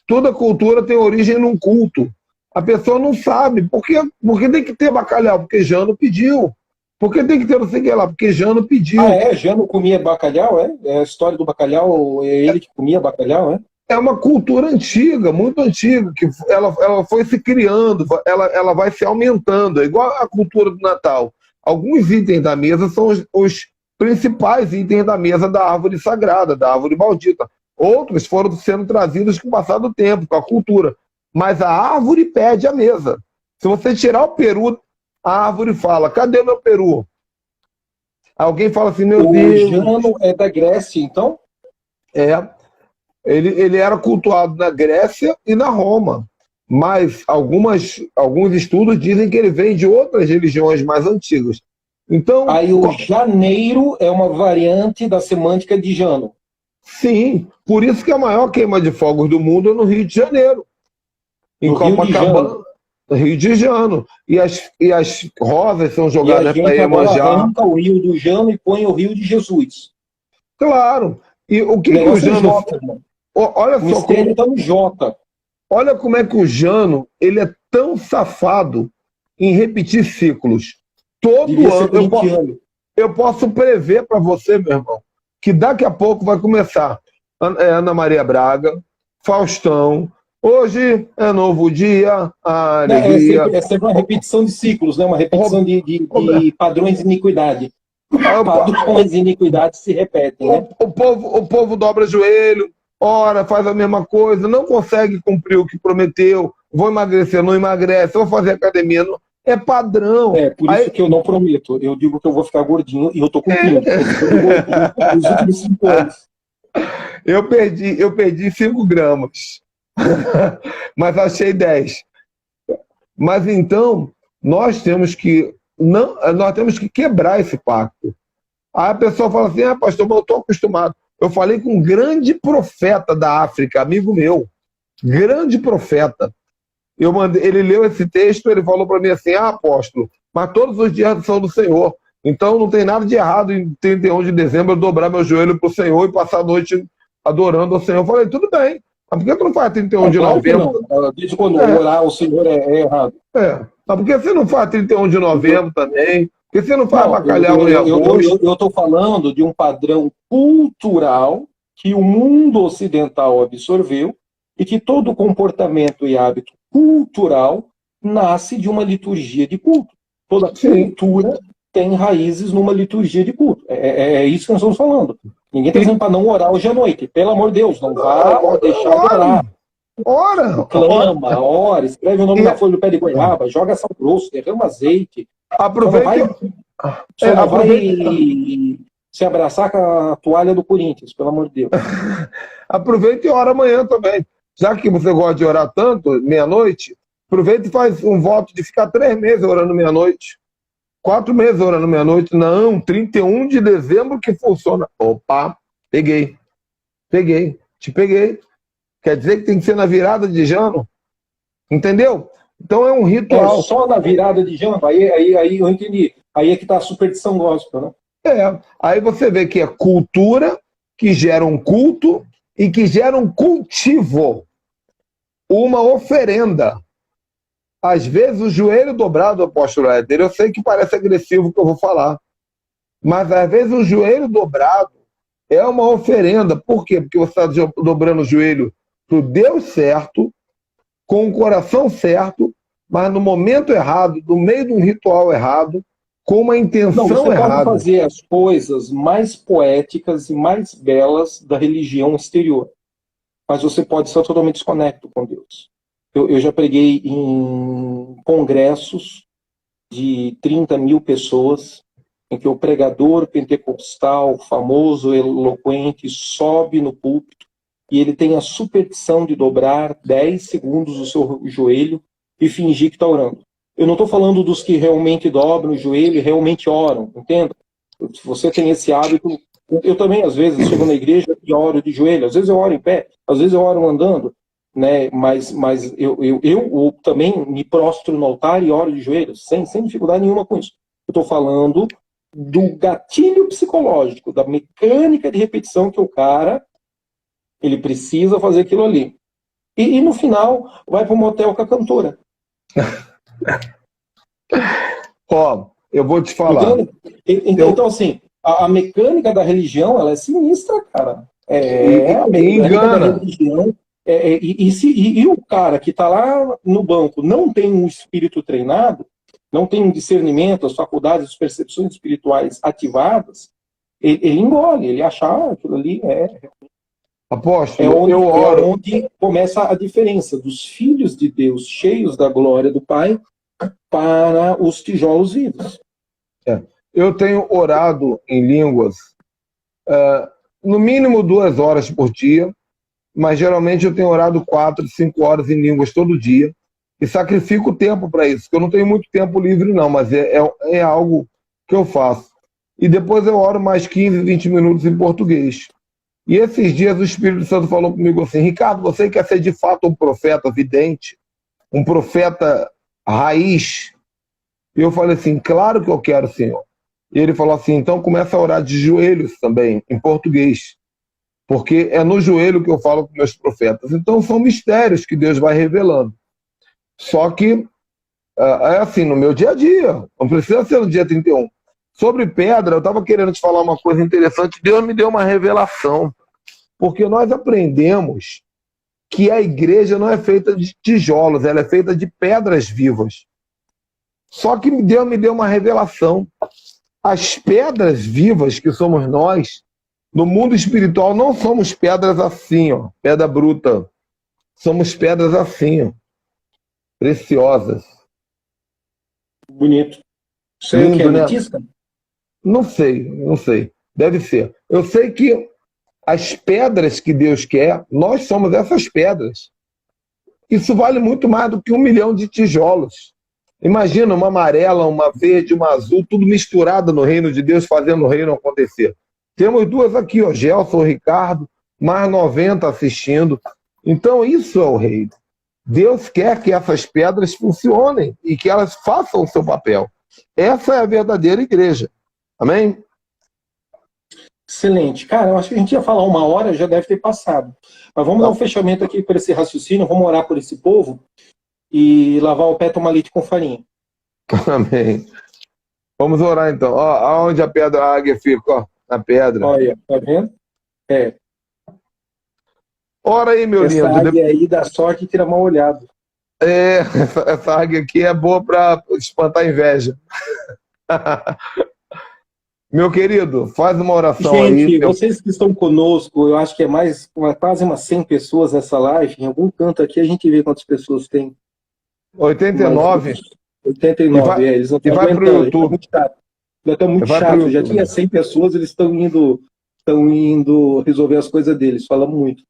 Toda cultura tem origem num culto. A pessoa não sabe. Por que tem que ter bacalhau? Porque Jano pediu. Por que tem que ter não sei o que lá? Porque Jano pediu. Ah, é? Jano comia bacalhau, é? É a história do bacalhau, é ele que comia bacalhau, é? É uma cultura antiga, muito antiga, que ela foi se criando, ela vai se aumentando. É igual a cultura do Natal. Alguns itens da mesa são os principais itens da mesa da árvore sagrada, da árvore maldita. Outros foram sendo trazidos com o passar do tempo, com a cultura. Mas a árvore pede a mesa. Se você tirar o peru, a árvore fala, cadê meu peru? Alguém fala assim, meu Deus... O Jano é da Grécia, então? É. Ele era cultuado na Grécia e na Roma. Mas alguns estudos dizem que ele vem de outras religiões mais antigas. Então, aí o janeiro é uma variante da semântica de Jano. Sim, por isso que a maior queima de fogos do mundo é no Rio de Janeiro. Em Copacabana, Rio de Janeiro. E as rosas são jogadas para Iemanjá. Arranca o Rio do Jano e põe o Rio de Jesus. Claro. E o que o Jano... Olha só como... Tá no J. Olha como é que o Jano ele é tão safado em repetir ciclos. Todo ano. Eu posso prever para você, meu irmão, que daqui a pouco vai começar Ana Maria Braga, Faustão, hoje é novo dia, alegria. É sempre uma repetição de ciclos, né? Uma repetição de padrões de iniquidade. Padrões de iniquidade se repetem, né? O povo dobra joelho, ora, faz a mesma coisa, não consegue cumprir o que prometeu, vou emagrecer, não emagrece, vou fazer academia, não... É padrão. É, por isso que eu não prometo. Eu digo que eu vou ficar gordinho e eu tô cumprindo. Nos últimos 5 anos. Eu perdi 5 gramas. Mas achei 10. Mas então, nós temos que quebrar esse pacto. Aí a pessoa fala assim, pastor, mas eu estou acostumado. Eu falei com um grande profeta da África, amigo meu. Grande profeta. Ele leu esse texto, ele falou para mim assim, apóstolo, mas todos os dias são do Senhor. Então não tem nada de errado em 31 de dezembro eu dobrar meu joelho para o Senhor e passar a noite adorando ao Senhor. Eu falei, tudo bem, mas por que tu não faz 31 de Claro que novembro? não. Desde quando orar ao Senhor é errado. Mas por que você não faz 31 de novembro também? Por que você não faz Não, bacalhau em agosto? eu estou falando de um padrão cultural que o mundo ocidental absorveu e que todo comportamento e hábito cultural nasce de uma liturgia de culto. Toda Sim. cultura tem raízes numa liturgia de culto. É isso que nós estamos falando. Ninguém está dizendo para não orar hoje à noite. Pelo amor de Deus, não vá deixar de orar. Ora, Clama, ora, escreve o nome na folha do pé de goiaba, joga sal grosso, derrama azeite. aproveite. Só não vai se abraçar com a toalha do Corinthians, pelo amor de Deus. Aproveita e ora amanhã também. Já que você gosta de orar tanto, meia-noite, aproveita e faz um voto de ficar 3 meses orando meia-noite. 4 meses orando meia-noite. Não, 31 de dezembro que funciona. Opa, peguei. Te peguei. Quer dizer que tem que ser na virada de ano? Entendeu? Então é um ritual. Só na virada de ano, aí eu entendi. Aí é que está a superstição gospel, né? Aí você vê que é cultura que gera um culto e que gera um cultivo, uma oferenda. Às vezes o joelho dobrado, apóstolo Éder, eu sei que parece agressivo o que eu vou falar, mas às vezes o joelho dobrado é uma oferenda. Por quê? Porque você está dobrando o joelho para o Deus certo, com o coração certo, mas no momento errado, no meio de um ritual errado, com uma intenção você errada. pode fazer as coisas mais poéticas e mais belas da religião exterior, mas você pode ser totalmente desconecto com Deus. Eu já preguei em congressos de 30 mil pessoas, em que o pregador pentecostal, famoso, eloquente, sobe no púlpito e ele tem a superstição de dobrar 10 segundos o seu joelho e fingir que está orando. Eu não estou falando dos que realmente dobram o joelho e realmente oram, entenda? Se você tem esse hábito, eu também, às vezes, chego na igreja e oro de joelho, às vezes eu oro em pé, às vezes eu oro andando, né? Mas eu também me prostro no altar e oro de joelhos, sem dificuldade nenhuma com isso. Eu estou falando do gatilho psicológico, da mecânica de repetição que o cara, ele precisa fazer aquilo ali. E no final, vai para o motel com a cantora. Eu vou te falar. Então, assim, a mecânica da religião, ela é sinistra, cara. A mecânica da religião. E o cara que está lá no banco não tem um espírito treinado, não tem um discernimento, as faculdades, as percepções espirituais ativadas, ele engole, ele acha aquilo ali Apóstolo, eu oro. É onde começa a diferença dos filhos de Deus cheios da glória do Pai para os tijolos vivos. Eu tenho orado em línguas no mínimo 2 horas por dia, mas geralmente eu tenho orado 4, 5 horas em línguas todo dia e sacrifico tempo para isso, porque eu não tenho muito tempo livre não, mas é algo que eu faço. E depois eu oro mais 15, 20 minutos em português. E esses dias o Espírito Santo falou comigo assim: Ricardo, você quer ser de fato um profeta vidente? Um profeta raiz? E eu falei assim: claro que eu quero, Senhor. E ele falou assim: então começa a orar de joelhos também, em português. Porque é no joelho que eu falo com meus profetas. Então são mistérios que Deus vai revelando. Só que é assim, no meu dia a dia. Não precisa ser no dia 31. Sobre pedra, eu estava querendo te falar uma coisa interessante. Deus me deu uma revelação. Porque nós aprendemos que a igreja não é feita de tijolos, ela é feita de pedras vivas. Só que Deus me deu uma revelação. As pedras vivas que somos nós, no mundo espiritual, não somos pedras assim, ó, pedra bruta. Somos pedras assim, ó, preciosas. Bonito. Sei o que é ametista? Não sei. Deve ser. Eu sei que as pedras que Deus quer, nós somos essas pedras. Isso vale muito mais do que 1 milhão de tijolos. Imagina uma amarela, uma verde, uma azul, tudo misturado no reino de Deus, fazendo o reino acontecer. Temos 2 aqui, ó, Gelson, Ricardo, mais 90 assistindo. Então isso é o reino. Deus quer que essas pedras funcionem e que elas façam o seu papel. Essa é a verdadeira igreja. Amém? Excelente. Cara, eu acho que a gente ia falar 1 hora, já deve ter passado. Mas vamos dar um fechamento aqui por esse raciocínio, vamos orar por esse povo e lavar o pé, tomar leite com farinha. Amém. Vamos orar então. Ó, aonde a águia fica, ó, na pedra. Olha, tá vendo? É. Ora aí, meu Essa lindo. águia aí dá sorte e tira mal olhado. Essa águia aqui é boa para espantar inveja. Meu querido, faz uma oração Gente, aí. vocês que estão conosco, eu acho que é quase umas 100 pessoas nessa live. Em algum canto aqui a gente vê quantas pessoas tem. 89. 89, eles não estão vai pro aguentando. YouTube. Muito chato. Já está muito Vai pro chato. Já YouTube. tinha 100 pessoas, eles estão indo resolver as coisas deles. Falamos muito.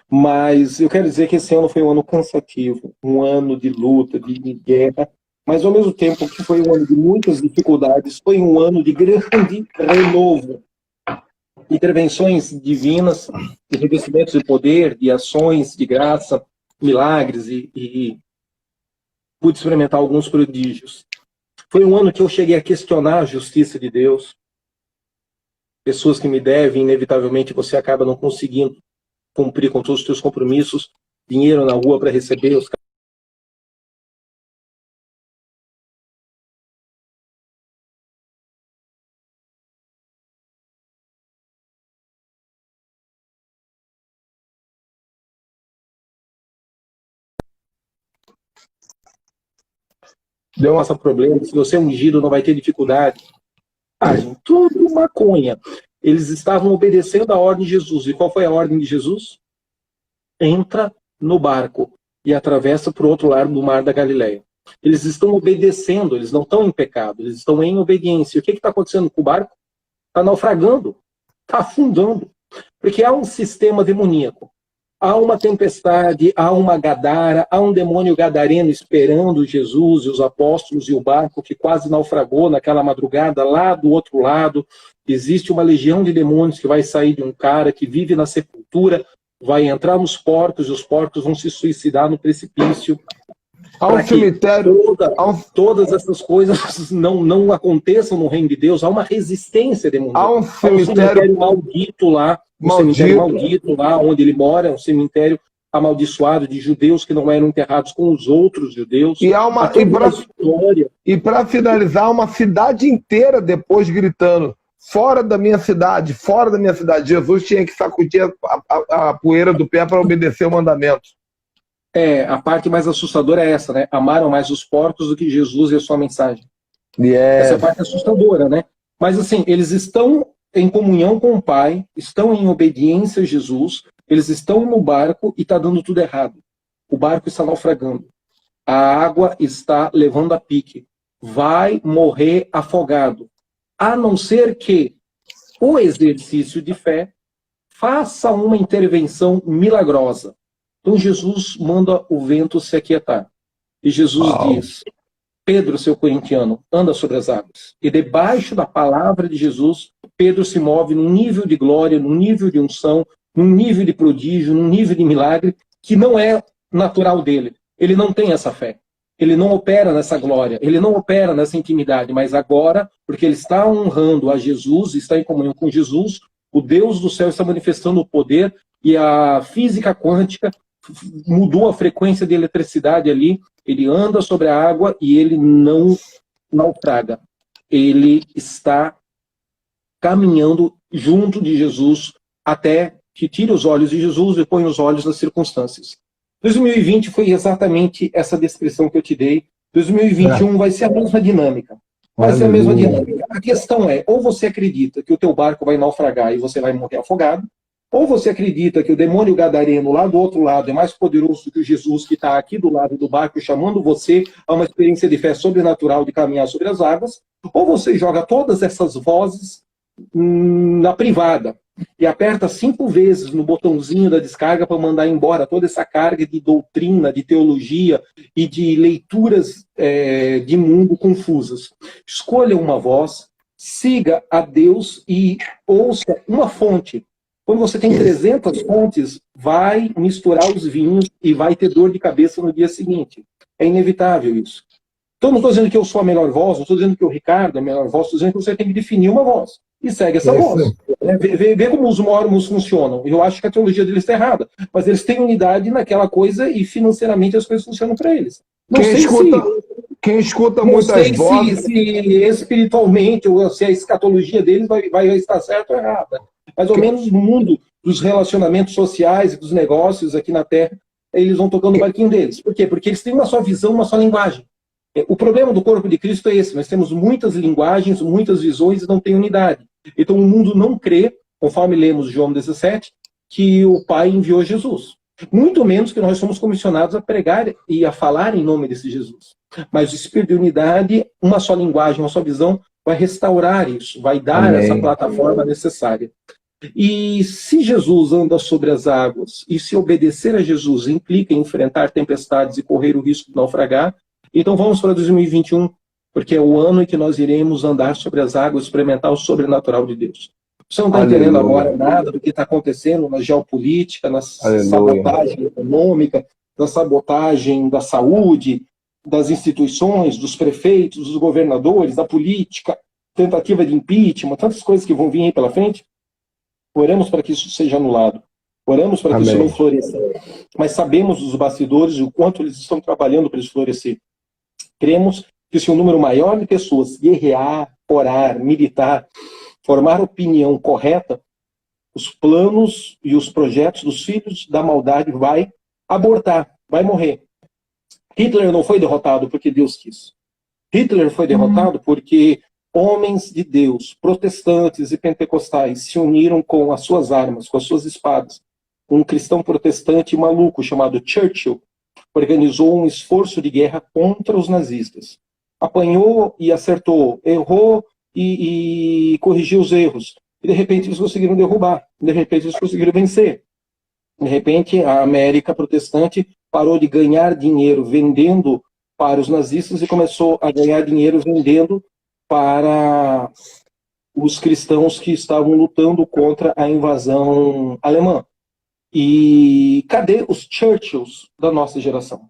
Mas eu quero dizer que esse ano foi um ano cansativo, um ano de luta, de guerra, mas ao mesmo tempo que foi um ano de muitas dificuldades, foi um ano de grande renovo. Intervenções divinas, de revestimentos de poder, de ações de graça, milagres e pude experimentar alguns prodígios. Foi um ano que eu cheguei a questionar a justiça de Deus. Pessoas que me devem, inevitavelmente você acaba não conseguindo cumprir com todos os seus compromissos, dinheiro na rua para receber os. Deu nossa problema, se você é ungido não vai ter dificuldade. Ah, gente, tudo maconha. Eles estavam obedecendo a ordem de Jesus. E qual foi a ordem de Jesus? Entra no barco e atravessa para o outro lado do mar da Galileia. Eles estão obedecendo, eles não estão em pecado, eles estão em obediência. E o que está acontecendo com o barco? Está naufragando, está afundando. Porque há um sistema demoníaco. Há uma tempestade, há uma Gadara, há um demônio gadareno esperando Jesus e os apóstolos e o barco que quase naufragou naquela madrugada lá do outro lado. Existe uma legião de demônios que vai sair de um cara que vive na sepultura, vai entrar nos porcos e os porcos vão se suicidar no precipício. Há um cemitério. Todas essas coisas não aconteçam no reino de Deus. Há uma resistência demoníaca. Há um cemitério maldito lá. Cemitério maldito lá onde ele mora, um cemitério amaldiçoado de judeus que não eram enterrados com os outros judeus. E para finalizar, uma cidade inteira depois gritando: fora da minha cidade, fora da minha cidade. Jesus tinha que sacudir a poeira do pé para obedecer o mandamento. A parte mais assustadora é essa, né? Amaram mais os porcos do que Jesus e a sua mensagem. Yes. Essa parte é assustadora, né? Mas assim, eles estão em comunhão com o Pai, estão em obediência a Jesus, eles estão no barco e está dando tudo errado. O barco está naufragando. A água está levando a pique. Vai morrer afogado. A não ser que o exercício de fé faça uma intervenção milagrosa. Então Jesus manda o vento se aquietar. E Jesus diz: Pedro, seu corintiano, anda sobre as águas. E debaixo da palavra de Jesus, Pedro se move num nível de glória, num nível de unção, num nível de prodígio, num nível de milagre, que não é natural dele. Ele não tem essa fé. Ele não opera nessa glória, ele não opera nessa intimidade, mas agora, porque ele está honrando a Jesus, está em comunhão com Jesus, o Deus do céu está manifestando o poder e a física quântica mudou a frequência de eletricidade ali. Ele anda sobre a água e ele não naufraga. Ele está caminhando junto de Jesus até que tire os olhos de Jesus e põe os olhos nas circunstâncias. 2020 foi exatamente essa descrição que eu te dei. 2021 vai ser a mesma dinâmica. Vai ser a mesma dinâmica. A questão é, ou você acredita que o teu barco vai naufragar e você vai morrer afogado, ou você acredita que o demônio gadareno lá do outro lado é mais poderoso do que o Jesus que está aqui do lado do barco chamando você a uma experiência de fé sobrenatural de caminhar sobre as águas, ou você joga todas essas vozes na privada e aperta 5 vezes no botãozinho da descarga para mandar embora toda essa carga de doutrina, de teologia e de leituras de mundo confusas. Escolha uma voz, siga a Deus e ouça uma fonte. Quando você tem 300 fontes, vai misturar os vinhos e vai ter dor de cabeça no dia seguinte. É inevitável isso. Então não estou dizendo que eu sou a melhor voz, não estou dizendo que o Ricardo é a melhor voz, estou dizendo que você tem que definir uma voz. E segue essa voz. né? Vê como os mormons funcionam. Eu acho que a teologia deles está errada, mas eles têm unidade naquela coisa e financeiramente as coisas funcionam para eles. Não Quem sei escuta, se quem escuta não muitas sei vozes. se espiritualmente ou se a escatologia deles vai estar certa ou errada. Mais ou menos no mundo dos relacionamentos sociais e dos negócios aqui na Terra, eles vão tocando o barquinho deles. Por quê? Porque eles têm uma só visão, uma só linguagem. O problema do corpo de Cristo é esse: nós temos muitas linguagens, muitas visões e não tem unidade. Então o mundo não crê, conforme lemos João 17, que o Pai enviou Jesus. Muito menos que nós somos comissionados a pregar e a falar em nome desse Jesus. Mas o espírito de unidade, uma só linguagem, uma só visão, vai restaurar isso, vai dar Amém. essa plataforma necessária. E se Jesus anda sobre as águas, e se obedecer a Jesus implica em enfrentar tempestades e correr o risco de naufragar, então vamos para 2021, porque é o ano em que nós iremos andar sobre as águas, experimentar o sobrenatural de Deus. Você não está entendendo agora nada do que está acontecendo na geopolítica, na sabotagem econômica, na sabotagem da saúde, das instituições, dos prefeitos, dos governadores, da política, tentativa de impeachment, tantas coisas que vão vir aí pela frente. Oramos para que isso seja anulado. Oramos para que isso não floresça. Mas sabemos dos bastidores o quanto eles estão trabalhando para isso florescer. Cremos que se um número maior de pessoas guerrear, orar, militar, formar opinião correta, os planos e os projetos dos filhos da maldade vai abortar, vai morrer. Hitler não foi derrotado porque Deus quis. Hitler foi derrotado porque homens de Deus, protestantes e pentecostais, se uniram com as suas armas, com as suas espadas. Um cristão protestante maluco chamado Churchill organizou um esforço de guerra contra os nazistas. Apanhou e acertou, errou e corrigiu os erros. E de repente eles conseguiram derrubar, de repente eles conseguiram vencer. De repente a América protestante parou de ganhar dinheiro vendendo para os nazistas e começou a ganhar dinheiro vendendo para os cristãos que estavam lutando contra a invasão alemã. E cadê os Churchills da nossa geração?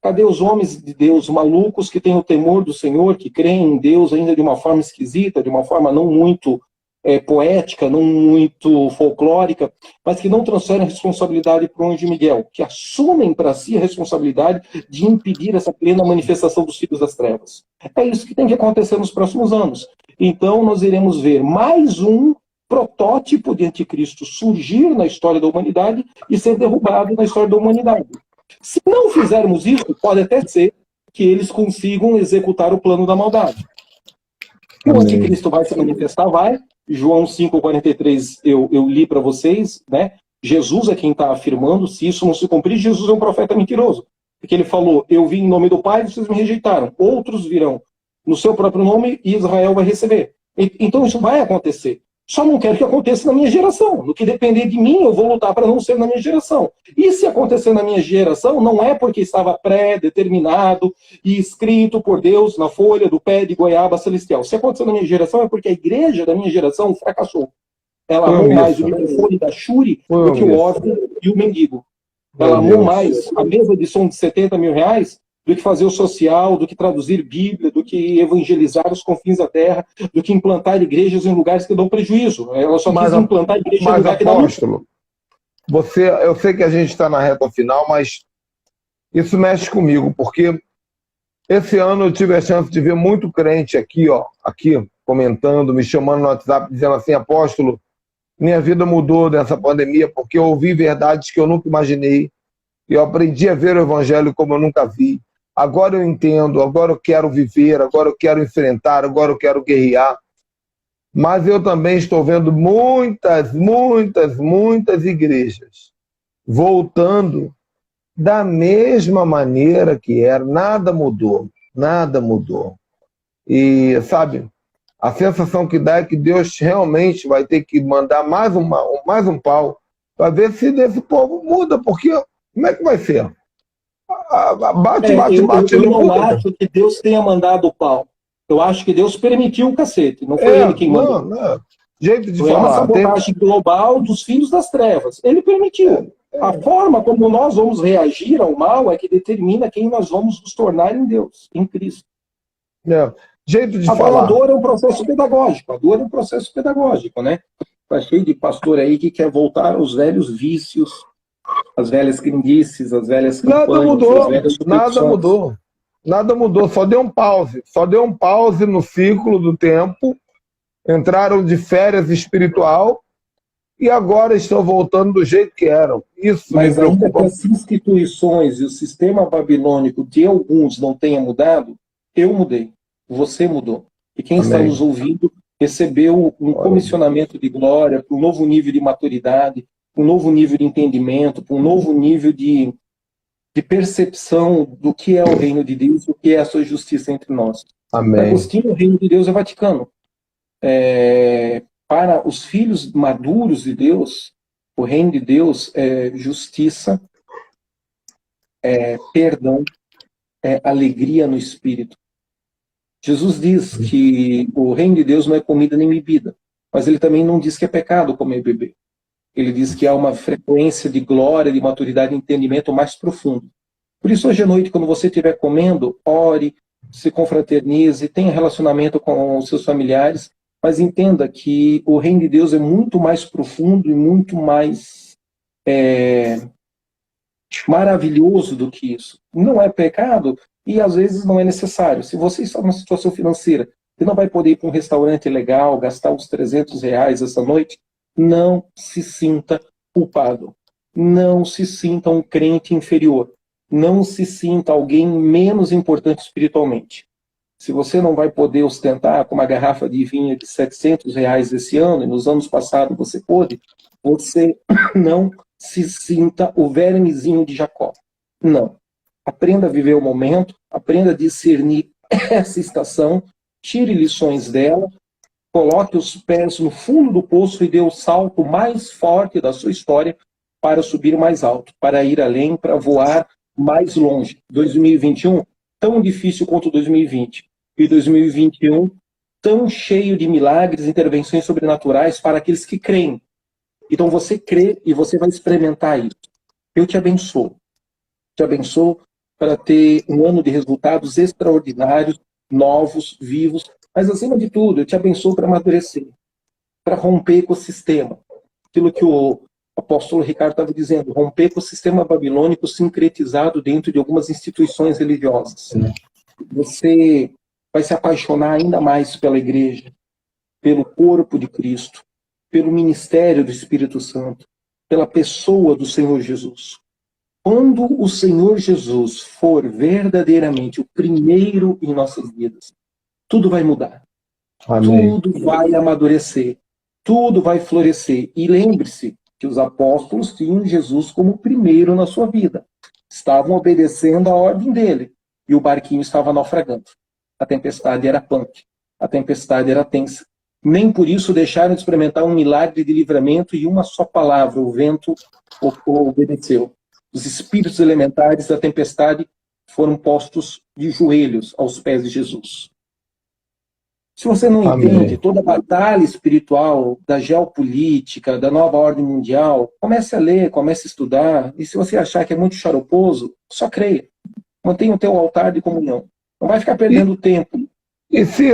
Cadê os homens de Deus malucos que têm o temor do Senhor, que creem em Deus ainda de uma forma esquisita, de uma forma não muito poética, não muito folclórica, mas que não transferem a responsabilidade para o anjo Miguel, que assumem para si a responsabilidade de impedir essa plena manifestação dos filhos das trevas. É isso que tem que acontecer nos próximos anos. Então nós iremos ver mais um protótipo de anticristo surgir na história da humanidade e ser derrubado na história da humanidade. Se não fizermos isso, pode até ser que eles consigam executar o plano da maldade. O anticristo vai se manifestar, vai. João 5,43 eu li para vocês, né? Jesus é quem está afirmando. Se isso não se cumprir, Jesus é um profeta mentiroso. Porque ele falou: eu vim em nome do Pai, vocês me rejeitaram. Outros virão no seu próprio nome e Israel vai receber. Então isso vai acontecer. Só não quero que aconteça na minha geração. No que depender de mim, eu vou lutar para não ser na minha geração. E se acontecer na minha geração, não é porque estava pré-determinado e escrito por Deus na folha do pé de goiaba celestial. Se acontecer na minha geração, é porque a igreja da minha geração fracassou. Ela amou mais o microfone da Shuri do que o órfão e o mendigo. Ela amou mais a mesa de som de 70 mil reais do que fazer o social, do que traduzir Bíblia, do que evangelizar os confins da terra, do que implantar igrejas em lugares que dão prejuízo. Ela só quis implantar igrejas em lugares que dão apóstolo, eu sei que a gente está na reta final, mas isso mexe comigo, porque esse ano eu tive a chance de ver muito crente aqui comentando, me chamando no WhatsApp, dizendo assim: apóstolo, minha vida mudou nessa pandemia porque eu ouvi verdades que eu nunca imaginei, eu aprendi a ver o evangelho como eu nunca vi. Agora eu entendo, agora eu quero viver, agora eu quero enfrentar, agora eu quero guerrear. Mas eu também estou vendo muitas igrejas voltando da mesma maneira que era. Nada mudou, nada mudou. E, sabe, a sensação que dá é que Deus realmente vai ter que mandar mais um pau para ver se desse povo muda, porque como é que vai ser? Bate, eu não acho que Deus tenha mandado o pau. Eu acho que Deus permitiu o cacete. Não foi ele quem mandou. Não. Jeito de falar. É uma sabotagem global dos filhos das trevas. Ele permitiu. A forma como nós vamos reagir ao mal é que determina quem nós vamos nos tornar em Deus, em Cristo. Jeito de falar. A dor é um processo pedagógico. A dor é um processo pedagógico, né? Está cheio de pastor aí que quer voltar aos velhos vícios, as velhas crendices, as velhas Nada campanhas, as mudou, velhas nada superstições. mudou. Nada mudou, só deu um pause no ciclo do tempo, entraram de férias espiritual e agora estão voltando do jeito que eram. Isso me Mas ainda que preocupa. as instituições e o sistema babilônico de alguns não tenha mudado, eu mudei, você mudou. E quem está Amém. nos ouvindo recebeu um comissionamento de glória, para um novo nível de maturidade, para um novo nível de entendimento, para um novo nível de percepção do que é o reino de Deus, o que é a sua justiça entre nós. Para Amém. Agostinho, o reino de Deus é Vaticano. Para os filhos maduros de Deus, o reino de Deus é justiça, é perdão, é alegria no espírito. Jesus diz que o reino de Deus não é comida nem bebida, mas ele também não diz que é pecado comer e beber. Ele diz que há uma frequência de glória, de maturidade e entendimento mais profundo. Por isso, hoje à noite, quando você estiver comendo, ore, se confraternize, tenha relacionamento com os seus familiares, mas entenda que o reino de Deus é muito mais profundo e muito mais maravilhoso do que isso. Não é pecado e às vezes não é necessário. Se você está numa situação financeira e não vai poder ir para um restaurante legal, gastar uns R$ 300 essa noite, não se sinta culpado. Não se sinta um crente inferior. Não se sinta alguém menos importante espiritualmente. Se você não vai poder ostentar com uma garrafa de vinho de R$ 700 esse ano, e nos anos passados você pôde, você não se sinta o vermezinho de Jacó. Não. Aprenda a viver o momento, aprenda a discernir essa estação, tire lições dela, coloque os pés no fundo do poço e dê o salto mais forte da sua história para subir mais alto, para ir além, para voar mais longe. 2021, tão difícil quanto 2020. E 2021, tão cheio de milagres, intervenções sobrenaturais para aqueles que creem. Então você crê e você vai experimentar isso. Eu te abençoo. Te abençoo para ter um ano de resultados extraordinários, novos, vivos. Mas, acima de tudo, eu te abençoo para amadurecer, para romper com o sistema. Aquilo que o apóstolo Ricardo estava dizendo, romper com o sistema babilônico sincretizado dentro de algumas instituições religiosas. Você vai se apaixonar ainda mais pela igreja, pelo corpo de Cristo, pelo ministério do Espírito Santo, pela pessoa do Senhor Jesus. Quando o Senhor Jesus for verdadeiramente o primeiro em nossas vidas, tudo vai mudar. Amém. Tudo vai amadurecer. Tudo vai florescer. E lembre-se que os apóstolos tinham Jesus como primeiro na sua vida. Estavam obedecendo a ordem dele. E o barquinho estava naufragando. A tempestade era punk. A tempestade era tensa. Nem por isso deixaram de experimentar um milagre de livramento e uma só palavra, o vento obedeceu. Os espíritos elementares da tempestade foram postos de joelhos aos pés de Jesus. Se você não entende toda a batalha espiritual da geopolítica, da nova ordem mundial, comece a ler, comece a estudar, e se você achar que é muito xaroposo, só creia. Mantenha o teu altar de comunhão. Não vai ficar perdendo tempo. E se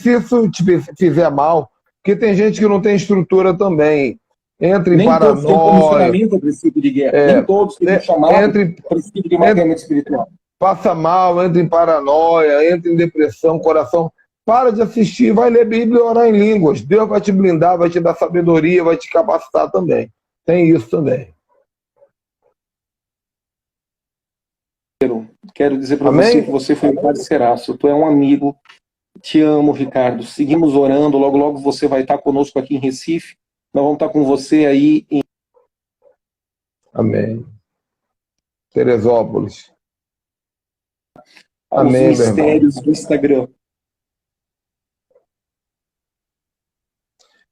isso te fizer mal, porque tem gente que não tem estrutura também, entra em nem paranoia. Todos têm comissionamento para esse tipo de guerra. Nem todos têm chamado para esse tipo de mapeamento espiritual. Passa mal, entra em paranoia, entra em depressão, coração. Para de assistir, vai ler Bíblia e orar em línguas. Deus vai te blindar, vai te dar sabedoria, vai te capacitar também. Tem isso também. Quero dizer para você que você foi um parceiraço. Tu é um amigo. Te amo, Ricardo. Seguimos orando. Logo, logo você vai estar conosco aqui em Recife. Nós vamos estar com você aí em... Amém. Teresópolis. Amém, os mistérios do Instagram.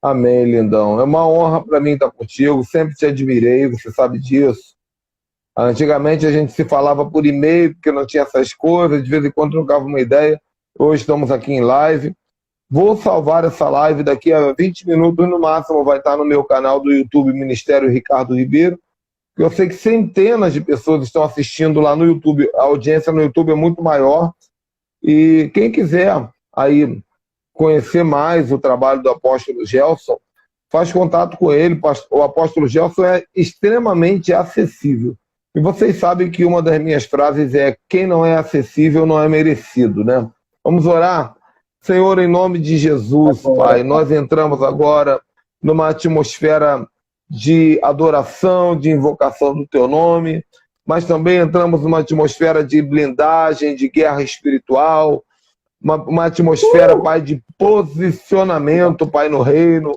Amém, lindão. É uma honra para mim estar contigo. Sempre te admirei, você sabe disso. Antigamente a gente se falava por e-mail, porque não tinha essas coisas. De vez em quando trocava uma ideia. Hoje estamos aqui em live. Vou salvar essa live daqui a 20 minutos no máximo. Vai estar no meu canal do YouTube, Ministério Ricardo Ribeiro. Eu sei que centenas de pessoas estão assistindo lá no YouTube. A audiência no YouTube é muito maior. E quem quiser aí conhecer mais o trabalho do apóstolo Gelson, faz contato com ele. O apóstolo Gelson é extremamente acessível. E vocês sabem que uma das minhas frases é: quem não é acessível não é merecido, né? Vamos orar? Senhor, em nome de Jesus, Pai, nós entramos agora numa atmosfera de adoração, de invocação do Teu nome, mas também entramos numa atmosfera de blindagem, de guerra espiritual, uma atmosfera, Pai, de posicionamento, Pai, no reino,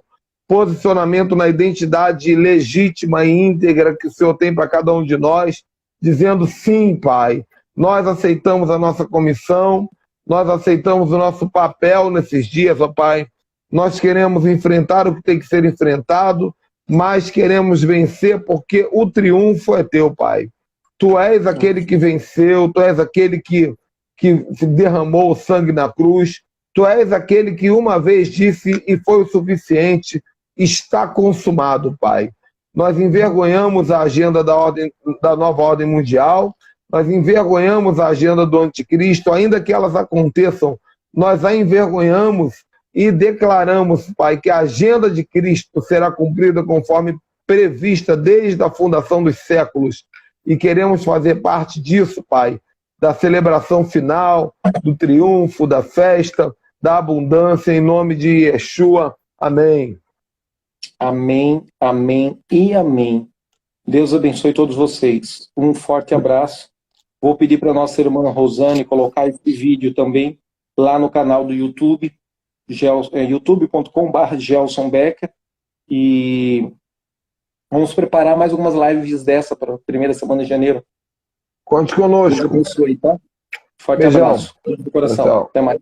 posicionamento na identidade legítima e íntegra que o Senhor tem para cada um de nós, dizendo: sim, Pai, nós aceitamos a nossa comissão, nós aceitamos o nosso papel nesses dias, ó Pai. Nós queremos enfrentar o que tem que ser enfrentado, mas queremos vencer porque o triunfo é Teu, Pai. Tu és aquele que venceu, Tu és aquele que derramou o sangue na cruz, Tu és aquele que uma vez disse e foi o suficiente: está consumado, Pai. Nós envergonhamos a agenda da nova ordem mundial, nós envergonhamos a agenda do anticristo, ainda que elas aconteçam, nós a envergonhamos e declaramos, Pai, que a agenda de Cristo será cumprida conforme prevista desde a fundação dos séculos, e queremos fazer parte disso, Pai, da celebração final, do triunfo, da festa, da abundância, em nome de Yeshua. Amém. Amém, amém e amém. Deus abençoe todos vocês. Um forte abraço. Vou pedir para a nossa irmã Rosane colocar esse vídeo também lá no canal do YouTube, youtube.com/Gelson Becker. E vamos preparar mais algumas lives dessa para a primeira semana de janeiro. Conte conosco. Deus abençoe, tá? Forte Beijão. abraço. Do coração. Tchau. Até mais.